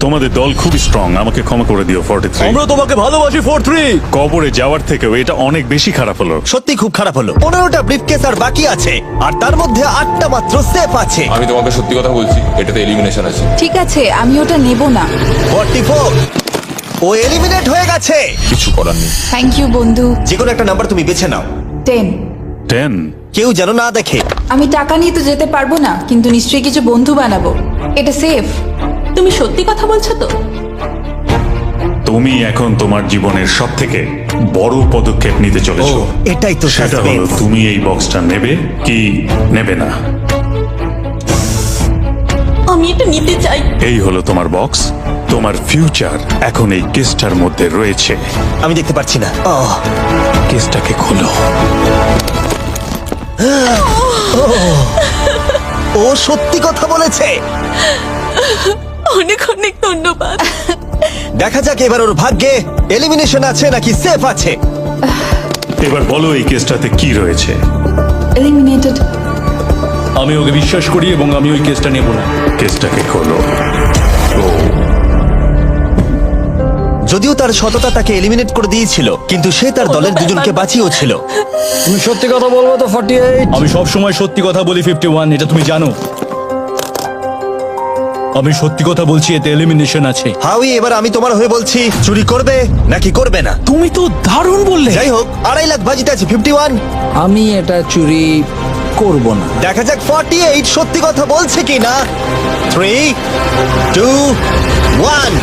তোমাদের দল খুবই স্ট্রং, আমাকে ক্ষমা করে দিও 43। আমরা তোমাকে ভালোবাসি 43। কবরে যাওয়ার থেকেও এটা অনেক বেশি খারাপ হলো। সত্যি খুব খারাপ হলো। 15টা ব্রিফকেস আর বাকি আছে, আর তার মধ্যে 8টা মাত্র সেফ আছে। আমি তোমাকে সত্যি কথা বলছি, এটাতে এলিমিনেশন আছে। ঠিক আছে, আমি ওটা নেব না। 44, ও এলিমিনেট হয়ে গেছে। কিছু করার নেই। থ্যাংক ইউ বন্ধু। যে কোনো একটা নাম্বার তুমি বেছে নাও। 10। 10? কেউ যেন না দেখে। আমি টাকা নিয়ে তো যেতে পারবো না, কিন্তু নিশ্চয়ই কিছু বন্ধু বানাবো। এটা সেফ। তুমি সত্যি কথা বলছো তো? তুমি এখন তোমার জীবনের সব থেকে বড় পদক্ষেপ নিতে ও, চলেছো। এটাই তো সেটা হলো suspense। তুমি এই বক্সটা নেবে কি নেবে না। আমি এটা নিতে চাই। এই হলো তোমার বক্স, তোমার ফিউচার এখন এই কেসটার মধ্যে রয়েছে। আমি দেখতে পাচ্ছি না। কেসটাকে খোলো। ও সত্যি কথা বলেছে। অনেক অনেক ধন্যবাদ। দেখা যাক এবার ওর ভাগ্যে এলিমিনেশন আছে নাকি সেফ আছে। এবার বলো এই কেসটাতে কি রয়েছে। এলিমিনেটেড। আমি ওকে বিশ্বাস করি এবং আমি ওই কেসটা নেব না। কেসটাকে খোলো। যদিও তার সততা তাকে এলিমিনেট করে দিয়েছিল, কিন্তু সে তার দলের দুজনকে বাঁচিয়েও ছিল। তুমি সত্যি কথা বলবো তো 48? আমি সব সময় সত্যি কথা বলি 51, এটা তুমি জানো। আমি সত্যি কথা বলছি, এতে এলিমিনেশন আছে। হাউই, এবার আমি তোমার হয়ে বলছি, চুরি করবে নাকি করবে না? তুমি তো দারুণ বললে। যাই হোক, 2.5 লাখ বাজিতে আছে 51। আমি এটা চুরি করব না। দেখা যাক 48 সত্যি কথা বলছে কিনা। 3, 2, 1।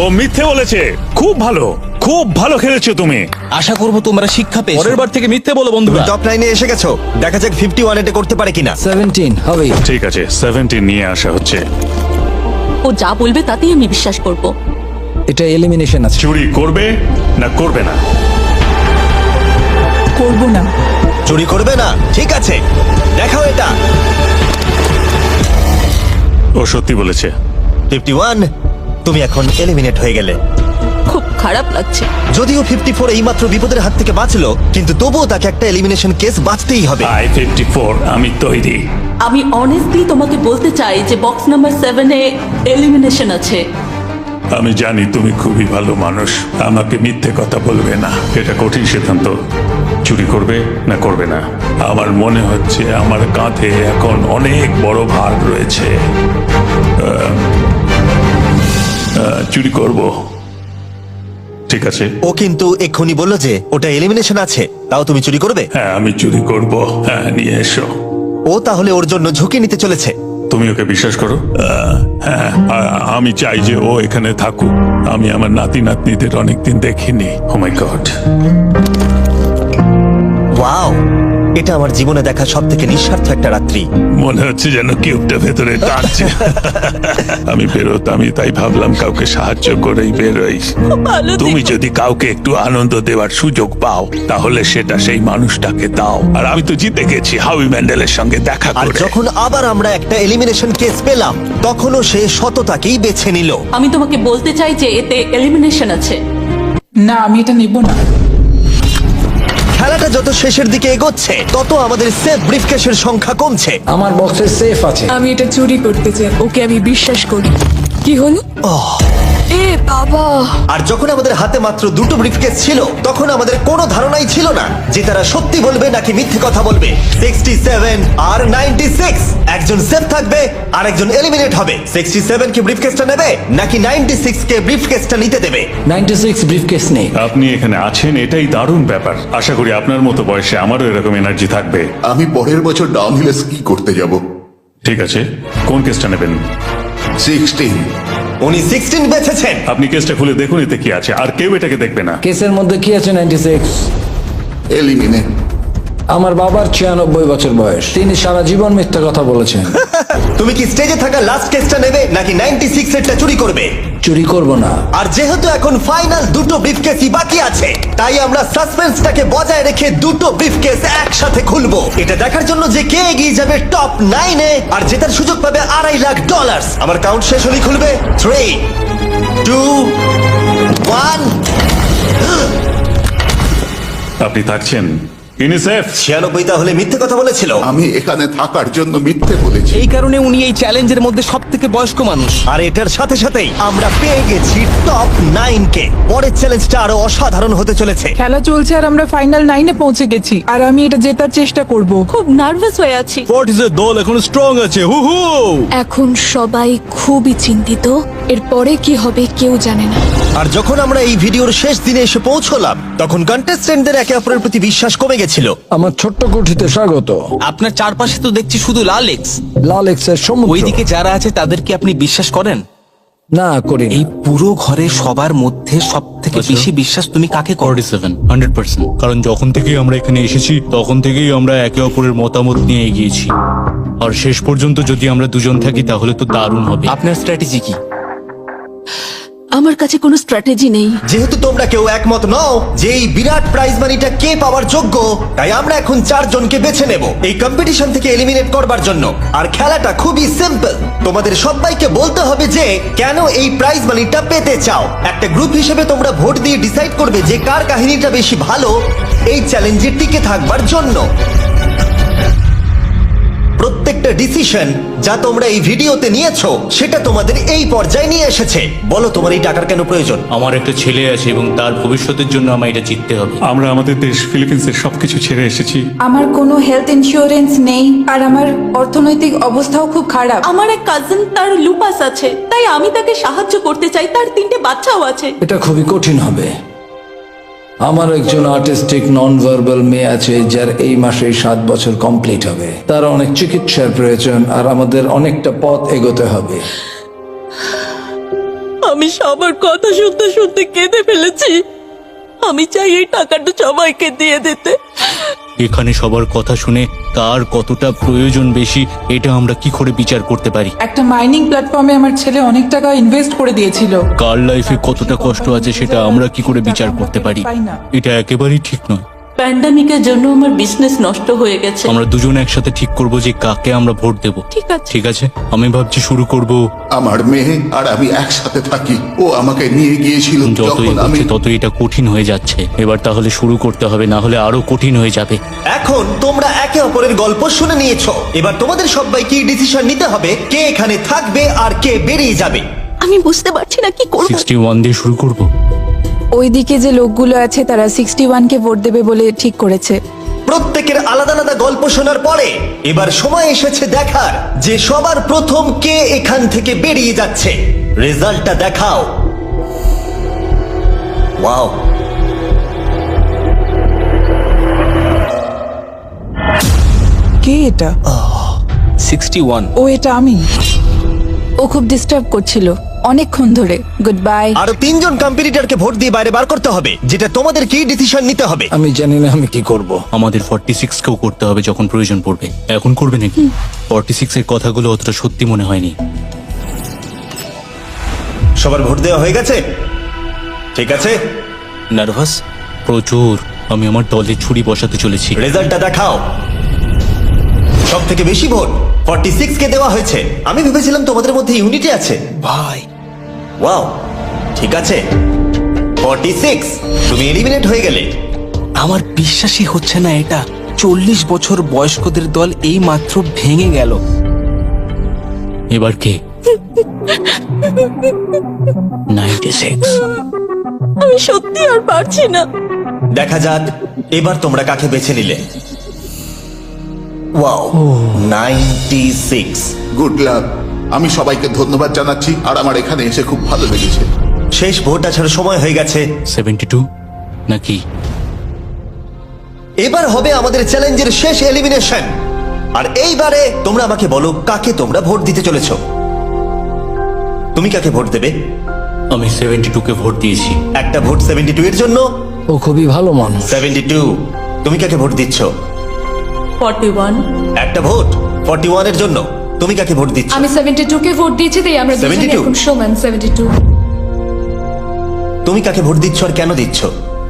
ও মিথ্যে বলেছে। খুব ভালো, খুব ভালো খেলেছো তুমি। আশা করব তোমরা শিক্ষা পেয়েছো। পরের বার থেকে মিথ্যে বলো বন্ধুরা। টপ 9 এ এসে গেছো। দেখা যাক 51 এটা করতে পারে কিনা। 17 হবে। ঠিক আছে, 17 নিয়ে আসা হচ্ছে। ও যা বলবে তাতেই আমি বিশ্বাস করব। এটা এলিমিনেশন আছে। চুরি করবে না করবে না? করবো না। চুরি করবে না? ঠিক আছে, দেখাও এটা। ও সত্যি বলেছে। 51, তুমি এখন এলিমিনেট হয়ে গেলে। খুব খারাপ লাগছে। যদিও 54 এইমাত্র বিপদের হাত থেকে বাঁচলো, কিন্তু তবুও তাকে একটা এলিমিনেশন কেস বাঁচতেই হবে। I-54, আমি তৈরি। আমি অনেস্টলি তোমাকে বলতে চাই যে বক্স নাম্বার 7 এ এলিমিনেশন আছে। আমি জানি তুমি খুবই ভালো মানুষ, আমাকে মিথ্যে কথা বলবে না। এটা কঠিন সিদ্ধান্ত, চুরি করবে না করবে না। আমার মনে হচ্ছে আমার কাঁধে এখন অনেক বড় ভার রয়েছে। চুরি করব। ঠিক আছে। ও কিন্তু এক্ষুনি বললো যে ওটা এলিমিনেশন আছে, তাও তুমি চুরি করবে? হ্যাঁ, আমি চুরি করব। হ্যাঁ, নিয়ে এসো। ও তাহলে ওর জন্য ঝুঁকি নিতে চলেছে। তুমি ওকে বিশ্বাস করো? হ্যাঁ, আমি চাই যে ও এখানে থাকুক। আমি আমার নাতি নাতনিদের অনেকদিন দেখিনি। ও মাই গড। ওয়াও, এটা আমার জীবনে দেখা সব থেকে নিঃস্বার্থ একটা রাত্রি। মনে হচ্ছে যেন কিউবটা ভেতরে টানছে। আমি বেরোতামই, তাই ভাবলাম কাউকে সাহায্য করেই বেরোই। তুমি যদি কাউকে একটু আনন্দ দেওয়ার সুযোগ পাও, তাহলে সেটা সেই মানুষটাকে দাও। আর আমি তো জিতে গেছি হাউই ম্যান্ডেলের সঙ্গে দেখা আর করে। যখন আবার আমরা একটা এলিমিনেশন কেস পেলাম, তখনও সে সততাকেই বেছে নিল। আমি তোমাকে বলতে চাই যে এতে এলিমিনেশন আছে। না, আমি এটা নেব না। খেলাটা যত শেষের দিকে এগোচ্ছে, তত আমাদের সেফ ব্রিফকেসের সংখ্যা কমছে। আমার বক্সে সেফ আছে। আমি এটা চুরি করতে চাই। ওকে আমি বিশ্বাস করি। কি হলো? এ বাবা! আর যখন আমাদের হাতে মাত্র 2টো ব্রিফকেস ছিল, তখন আমাদের কোনো ধারণাই ছিল না যে তারা সত্যি বলবে নাকি মিথ্যে কথা বলবে। 67 আর 96, একজন সেফ থাকবে আর একজন এলিমিনেট হবে। 67 কি ব্রিফকেসটা নেবে নাকি 96 কে ব্রিফকেসটা নিতে দেবে? 96 ব্রিফকেস নেই। আপনি এখানে আছেন, এটাই দারুণ ব্যাপার। আশা করি আপনার মতো বয়সে আমারও এরকম এনার্জি থাকবে। আমি পরের বছর ডাউন হিলে স্কি করতে যাব। ঠিক আছে, কোন কেসটা নেবেন? 16। উনি 16 বেছেছেন। আপনি কেসটা খুলে দেখুন এতে কি আছে, আর কেউ এটাকে দেখবে না। কেসের মধ্যে কি আছে? 96। এলিমিনেট। আমার বাবার 96 বছর বয়স। তিনি সারা জীবন মিথ্যা কথা বলেছেন। তুমি কি স্টেজে থাকা লাস্ট কেসটা নেবে নাকি 96 এরটা চুরি করবে? চুরি করব না। আর যেহেতু এখন ফাইনাল 2টো ব্রিফকেসই বাকি আছে, তাই আমরা সাসপেন্সটাকে বজায় রেখে 2টো ব্রিফকেস একসাথে খুলবো। এটা দেখার জন্য যে কে এগিয়ে যাবে টপ 9 এ আর জেতার সুযোগ পাবে $2.5 লাখ। আমার কাউন্ট শেষ হলেই খুলবে। 3, 2, 1। আপনি থাকছেন? ইউনিসেফ 96 তাহলে মিথ্যে কথা বলেছিল। আমি এখানে থাকার জন্য মিথ্যে বলেছি। এই কারণে উনি এই চ্যালেঞ্জের মধ্যে সব থেকে বয়স্ক মানুষ। আর এটার সাথে সাথেই আমরা পেয়ে গেছি টপ 9 কে। পরের চ্যালেঞ্জটা আরো অসাধারণ হতে চলেছে। খেলা চলছে আর আমরা ফাইনাল 9-এ পৌঁছে গেছি আর আমি এটা জেতার চেষ্টা করব। খুব নার্ভাস হয়ে আছি। ফর্টিসের দল এখন স্ট্রং আছে। হু হু। এখন সবাই খুবই চিন্তিত, এরপরে কি হবে কেউ জানে না। আর যখন আমরা এই ভিডিওর শেষ দিনে এসে পৌঁছলাম তখন কন্টেস্টেন্টদের একে অপরের প্রতি বিশ্বাস কমে গেছিল। আমার ছোট্ট কুঠিতে স্বাগত। আপনার চারপাশে তো দেখছি শুধু লালেক্স। লালেক্সের সমুদ্র। ওইদিকে যারা আছে তাদের কি আপনি বিশ্বাস করেন? না করি। এই পুরো ঘরে সবার মধ্যে সব থেকে বেশি বিশ্বাস তুমি কাকে করো? 47 100%। কারণ যখন থেকেই আমরা এখানে এসেছি তখন থেকেই আমরা একে অপরের মতামত নিয়ে এগিয়েছি। আর শেষ পর্যন্ত যদি আমরা দুজন থাকি তাহলে তো দারুণ হবে। আপনার স্ট্র্যাটেজি কি? আমার কাছে কোনো স্ট্র্যাটেজি নেই। যেহেতু তোমরা কেউ একমত নও যে এই বিরাট প্রাইজ মানিটা কে পাওয়ার যোগ্য, তাই আমরা এখন 4 জনকে বেছে নেব এই কম্পিটিশন থেকে এলিমিনেট করবার জন্য। আর খেলাটা খুবই সিম্পল। তোমাদের সবাইকে বলতে হবে যে কেন এই প্রাইজ মানিটা পেতে চাও। একটা গ্রুপ হিসেবে তোমরা ভোট দিয়ে ডিসাইড করবে যে কার কাহিনীটা বেশি ভালো এই চ্যালেঞ্জে টিকে থাকবার জন্য। প্রত্যেকটা ডিসিশন যা তোমরা এই ভিডিওতে নিয়েছো সেটা তোমাদের এই পর্যায়ে নিয়ে এসেছে। বলো তোমার এই টাকার কেন প্রয়োজন? আমার একটা ছেলে আছে এবং তার ভবিষ্যতের জন্য আমার এটা জিততে হবে। আমরা আমাদের দেশ ফিলিপিন্সের সবকিছু ছেড়ে এসেছি। আমার কোনো হেলথ ইন্স্যুরেন্স নেই আর আমার অর্থনৈতিক অবস্থাও খুব খারাপ। আমার এক কাজিন, তার লুপাস আছে, তাই আমি তাকে সাহায্য করতে চাই। তার 3টে বাচ্চাও আছে। এটা খুবই কঠিন হবে। আমার একজন আর্টিস্টিক নন ভার্বাল মেয়ে আছে যার এই মাসেই 7 বছর কমপ্লিট হবে। তার অনেক চিকিৎসার প্রয়োজন আর আমাদের অনেকটা পথ এগোতে হবে। আমি সবার কথা শুনতে শুনতে কেঁদে ফেলেছি। আমি চাই এই টাকাটা সবাইকে দিয়ে দিতে। এখানে সবার কথা শুনে কার কতটা প্রয়োজন বেশি এটা আমরা কি করে বিচার করতে পারি? একটা মাইনিং প্ল্যাটফর্মে আমার ছেলে অনেক টাকা ইনভেস্ট করে দিয়েছিল। কার লাইফে কতটা কষ্ট আছে সেটা আমরা কি করে বিচার করতে পারি? এটা একেবারেই ঠিক নয়। প্যান্ডামিকের জন্য আমার বিজনেস নষ্ট হয়ে গেছে। আমরা দুজন একসাথে ঠিক করব যে কাকে আমরা ভোট দেব। ঠিক আছে। ঠিক আছে, আমি ভাবছি শুরু করব। আমার মেয়ে আর আমি একসাথে থাকি। ও আমাকে নিয়ে গিয়েছিল যত যখন আমি এগোচ্ছে তত এটা কঠিন হয়ে যাচ্ছে। এবার তাহলে শুরু করতে হবে, না হলে আরো কঠিন হয়ে যাবে। এখন তোমরা একে অপরের গল্প শুনে নিয়েছো। এবার তোমাদের সবাইকে ডিসিশন নিতে হবে কে এখানে থাকবে আর কে বেরিয়ে যাবে। আমি বুঝতে পারছি না কি করব। 61 দিয়ে শুরু করব। ওইদিকে যে লোকগুলো আছে তারা 61-কে ভোট দেবে বলে ঠিক করেছে। প্রত্যেকের আলাদা আলাদা গল্প শোনার পরে এবার সময় এসেছে দেখার যে সবার প্রথম কে এখান থেকে বেরিয়ে যাচ্ছে। রেজাল্টটা দেখাও। ওয়াও, কে এটা? 61। ও এটা আমি। ও খুব ডিস্টার্ব করছিল অনেকক্ষণ ধরে। Good bye. আরো 3 জন কম্পিটিটরকে ভোট দিয়ে বাইরে বার করতে হবে, যেটা তোমাদের কি ডিসিশন নিতে হবে। আমি জানি না আমি কি করব। আমাদের 46 কেও করতে হবে যখন প্রয়োজন পড়বে। এখন করবে নাকি? 46 এর কথাগুলো অতটা সত্যি মনে হয়নি। সবার ভোট দেওয়া হয়ে গেছে? ঠিক আছে। নার্ভাস প্রচুর। আমি আমার দলে ছুরি বসাতে চলেছি। রেজাল্টটা দেখাও। সব থেকে বেশি ভোট 46 কে দেওয়া হয়েছে। আমি ভেবেছিলাম তোমাদের মধ্যে ইউনিটি আছে। ভাই, ওয়াও, ঠিক আছে। 46, তুমি এলিমিনেট হয়ে গেলে। আমার বিশ্বাসই হচ্ছে না এটা। 40 বছর বয়স্কদের দল এই মাত্র ভেঙে গেল। এবার কে? 96। আমি সত্যি আর পারছি না। দেখা যাক এবার তোমরা কাকে বেছে নিলে। ওয়াও, 96। Good luck. আমি সবাইকে ধন্যবাদ জানাচ্ছি আর আমার এখানে এসে খুব ভালো লেগেছে। শেষ ভোট আসার সময় হয়ে গেছে। 72 নাকি? এবার হবে আমাদের চ্যালেঞ্জের শেষ এলিমিনেশন। আর এইবারে তোমরা আমাকে বলো কাকে তোমরা ভোট দিতে চলেছো। তুমি কাকে ভোট দেবে? আমি 72 কে ভোট দিয়েছি। একটা ভোট 72 এর জন্য। ও খুবই ভালো মানুষ। 72, তুমি কাকে ভোট দিচ্ছ? 41। একটা ভোট 41 এর জন্য। তুমি কাকে ভোট দিচ্ছ? আমি 72-কে ভোট দিয়েছি, তাই আমরা দুজনে 72? এখন সমান। 72। তুমি কাকে ভোট দিচ্ছ আর কেন দিচ্ছ?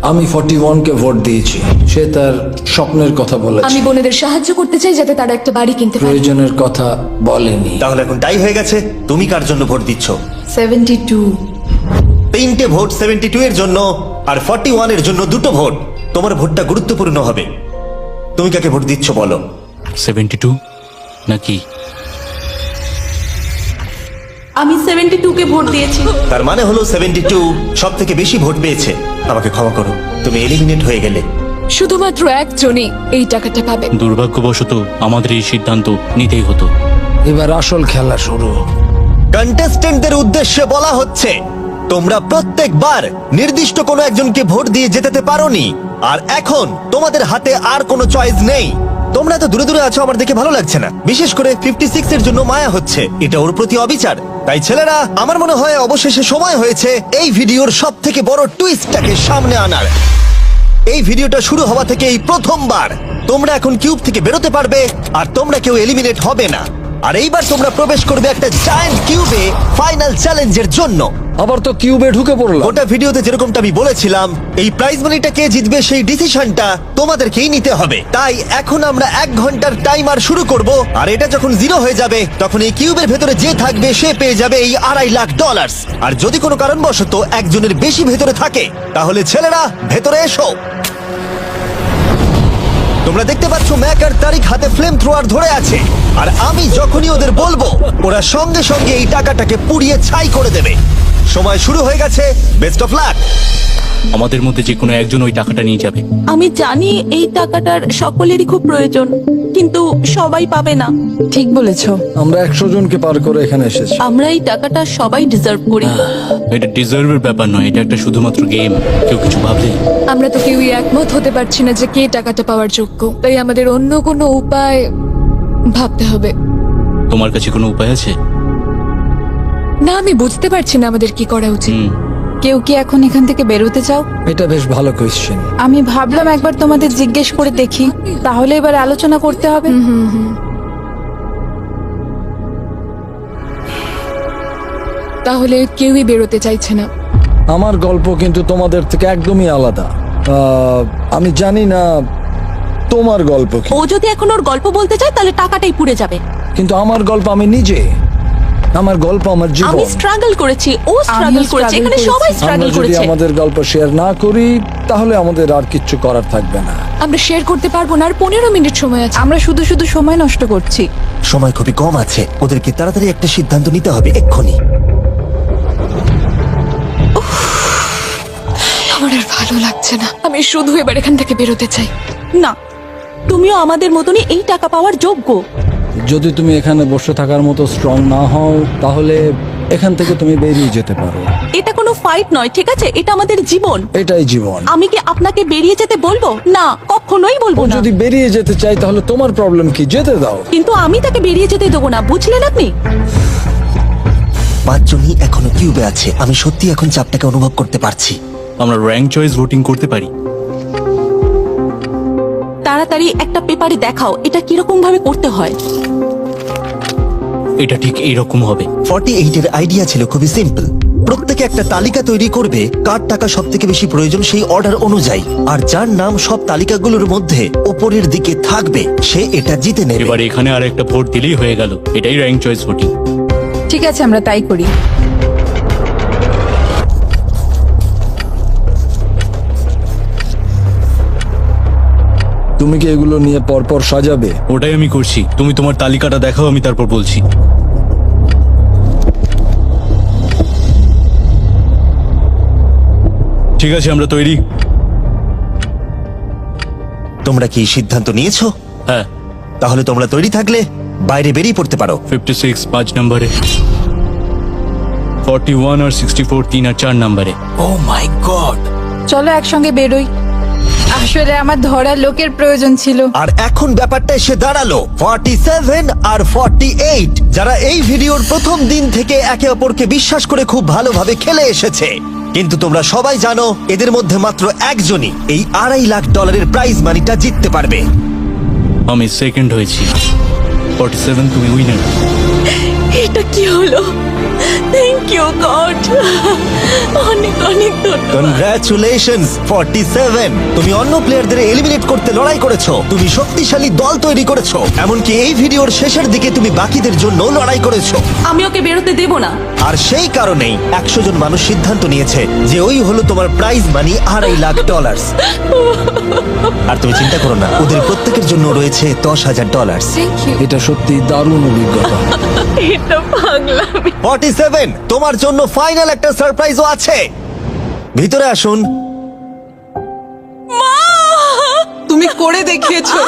আমি 41-কে ভোট দিয়েছি। সে তার স্বপ্নের কথা বলেছে। আমি বোনেদের সাহায্য করতে চাই যাতে তারা একটা বাড়ি কিনতে পারে। প্রয়োজনের কথা বলেনি। তাহলে এখন টাই হয়ে গেছে। তুমি কার জন্য ভোট দিচ্ছ? 72। 3টে ভোট 72 এর জন্য আর 41 এর জন্য 2টো ভোট। তোমার ভোটটা গুরুত্বপূর্ণ হবে। তুমি কাকে ভোট দিচ্ছ বলো? 72 নাকি? আমি 72 কে ভোট দিয়েছি। তার মানে হলো 72 সব থেকে বেশি ভোট পেয়েছে। আমাকে ক্ষমা করো, তুমি এলিমিনেট হয়ে গেলে। শুধুমাত্র একজনই এই টাকাটা পাবে। দুর্ভাগ্যবশত আমাদের এই সিদ্ধান্ত নিতেই হতো। এবার আসল খেলা শুরু। কন্টেস্টেন্টদের উদ্দেশ্যে বলা হচ্ছে, তোমরা প্রত্যেকবার নির্দিষ্ট কোনো একজনকে ভোট দিয়ে জেতাতে পারোনি, আর এখন তোমাদের হাতে আর কোনো চয়েস নেই। তোমরা তো দূরে দূরে আছো, আমার দেখে ভালো লাগছে না। বিশেষ করে 56 এর জন্য মায়া হচ্ছে, এটা ওর প্রতি অবিচার। তাই ছেলেরা, আমার মনে হয় অবশেষে সময় হয়েছে এই ভিডিওর সব থেকে বড় টুইস্টটাকে সামনে আনার। এই ভিডিওটা শুরু হওয়া থেকে এই প্রথমবার তোমরা এখন কিউব থেকে বেরোতে পারবে, আর তোমরা কেউ এলিমিনেট হবে না। আর এইবার তোমরা প্রবেশ করবে একটা জায়ান্ট কিউবে ফাইনাল চ্যালেঞ্জের জন্য। আবার তো কিউবে ঢুকে পড়লাম। গোটা ভিডিওতে যেরকমটা আমি বলেছিলাম, এই প্রাইজ মানিটা কে জিতবে সেই ডিসিশনটা তোমাদেরকেই নিতে হবে। তাই এখন আমরা 1 ঘন্টার টাইমার শুরু করব, আর এটা যখন 0 হয়ে যাবে তখন এই কিউবের ভেতরে যে থাকবে সে পেয়ে যাবে এই $2.5 লাখ। আর যদি কোনো কারণবশত একজনের বেশি ভেতরে থাকে, তাহলে ছেলেরা ভেতরে এসো। তোমরা দেখতে পাচ্ছ ম্যাক আর তারিক হাতে ফ্লেম থ্রোয়ার ধরে আছে, আর আমি যখনই ওদের বলবো ওরা সঙ্গে সঙ্গে এই টাকাটাকে পুড়িয়ে ছাই করে দেবে। সময় শুরু হয়ে গেছে, বেস্ট অফ লাক। আমাদের মধ্যে যে কোনো একজন ওই টাকাটা নিয়ে যাবে। আমি জানি এই টাকাটার সকলেরই খুব প্রয়োজন, কিন্তু সবাই পাবে না। ঠিক বলেছো। আমরা 100 জনকে পার করে এখানে এসেছি। আমরা এই টাকাটা সবাই ডিজার্ভ করি। এটা ডিজার্ভের ব্যাপার নয়, এটা একটা শুধুমাত্র গেম। কেউ কিছু ভাবলে? আমরা তো কেউই একমত হতে পারছি না যে কে টাকাটা পাওয়ার যোগ্য, তাই আমাদের অন্য কোনো উপায় ভাবতে হবে। তোমার কাছে কোনো উপায় আছে? না, আমি বুঝতে পারছি না আমাদের কি করা উচিত। কেউ কি এখন এখান থেকে বেরোতে চাও? এটা বেশ ভালো কোয়েশ্চেন। আমি ভাবলাম একবার তোমাদের জিজ্ঞেস করে দেখি, তাহলে এবার আলোচনা করতে হবে। তাহলে কেউই বেরোতে চাইছে না। আমার গল্প কিন্তু তোমাদের থেকে একদমই আলাদা। আমি জানি না তোমার গল্প কি, ও যদি এখন ওর গল্প বলতে চায় তাহলে টাকাটাই পুড়ে যাবে। কিন্তু আমার গল্প আমি নিজে। আমার গল্প আমার জীবন। আমি স্ট্রাগল করেছি, ও স্ট্রাগল করেছে, এখানে সবাই আমরা স্ট্রাগল যদি করেছে। আমাদের গল্প শেয়ার না করি তাহলে আমাদের আর কিচ্ছু করার থাকবে না। আমরা শেয়ার করতে পারবো না, আর 15 মিনিট সময় আছে। আমরা শুধু শুধু সময় নষ্ট করছি। সময় খুবই কম আছে, ওদেরকে তাড়াতাড়ি একটা সিদ্ধান্ত নিতে হবে এক্ষুনি। আমার আর ভালো লাগছে না, আমি শুধু এবার এখান থেকে বেরোতে চাই। না, তুমিও আমাদের মতনই এই টাকা পাওয়ার যোগ্য। যদি তুমি এখানে বসে থাকার মতো স্ট্রং না হও তাহলে এখান থেকে তুমি বেরিয়ে যেতে পারো। এটা কোনো ফাইট নয়, ঠিক আছে? এটা আমাদের জীবন। এটাই জীবন। আমি কি আপনাকে বেরিয়ে যেতে বলবো? না, কখনোই বলবো ও না। যদি বেরিয়ে যেতে চাই তাহলে তোমার প্রবলেম কি? যেতে দাও। কিন্তু আমি তাকে বেরিয়ে যেতে দেবো না, বুঝলেন আপনি? 5 জনই এখনো কিউবে আছে। আমি সত্যি এখন চাপটাকে অনুভব করতে পারছি। আমরা র্যাঙ্ক চয়েস ভোটিং করতে পারি। তাড়াতাড়ি একটা পেপারে দেখাও এটা কিরকম ভাবে করতে হয়। এটা ঠিক এইরকম হবে। 48 এর আইডিয়া ছিল খুবই সিম্পল। প্রত্যেকে একটা তালিকা তৈরি করবে, কার টাকা সব থেকে বেশি প্রয়োজন সেই অর্ডার অনুযায়ী, আর যার নাম সব তালিকাগুলোর মধ্যে উপরের দিকে থাকবে সে এটা জিতে নেবে। এবার এখানে আর একটা ভোট দিলেই হয়ে গেল। এটাই র্যাঙ্ক চয়েস ভোটিং। ঠিক আছে, আমরা তাই করি। তুমি কি এগুলো নিয়ে পরপর সাজাবে? ওটাই আমি করছি। তুমি তোমার তালিকাটা দেখাও, আমি তারপর বলছি। ঠিক আছে, আমরা তৈরি। তোমরা কি সিদ্ধান্ত নিয়েছো? হ্যাঁ। তাহলে তোমরা তৈরি থাকলে বাইরে বেরিয়ে পড়তে পারো। 56 5 নম্বরে, 41 আর 64 3 আর 4 নম্বরে। ও মাই গড! চলো একসঙ্গে বেরোই। আসলে আমার ধরার লোকের প্রয়োজন ছিল। আর এখন ব্যাপারটা এসে দাঁড়ালো 47 আর 48, যারা এই ভিডিওর প্রথম দিন থেকে একে অপরকে বিশ্বাস করে খুব ভালোভাবে খেলে এসেছে। কিন্তু তোমরা সবাই জানো এদের মধ্যে মাত্র একজনই এই $2.5 লাখ প্রাইজ মানিটা জিততে পারবে। আমি সেকেন্ড হয়েছি। 47 তুমি উইনার। এটা কি হলো? থ্যাংক ইউ গড, অনেক অনেক ধন্যবাদ। কনগ্রাচুলেশনস 47। তুমি অন্য প্লেয়ারদের এলিমিনেট করতে লড়াই করেছো, তুমি শক্তিশালী দল তৈরি করেছো, এমনকি এই ভিডিওর শেষের দিকে তুমি বাকিদের জন্য লড়াই করেছো। আমি ওকে বেরোতে দেব না। আর সেই কারণেই 100 জন মানুষ সিদ্ধান্ত নিয়েছে যে ওই হলো তোমার প্রাইজ মানি $2.5 লাখ। আর তুমি চিন্তা করো না, ওদের প্রত্যেকের জন্য রয়েছে $10,000। Thank you. এটা সত্যি দারুণ অভিজ্ঞতা। এটা পাগলামি। 47, তোমার জন্য ফাইনাল একটা সারপ্রাইজও আছে। ভিতরে আসুন। তুমি করে দেখিয়েছো।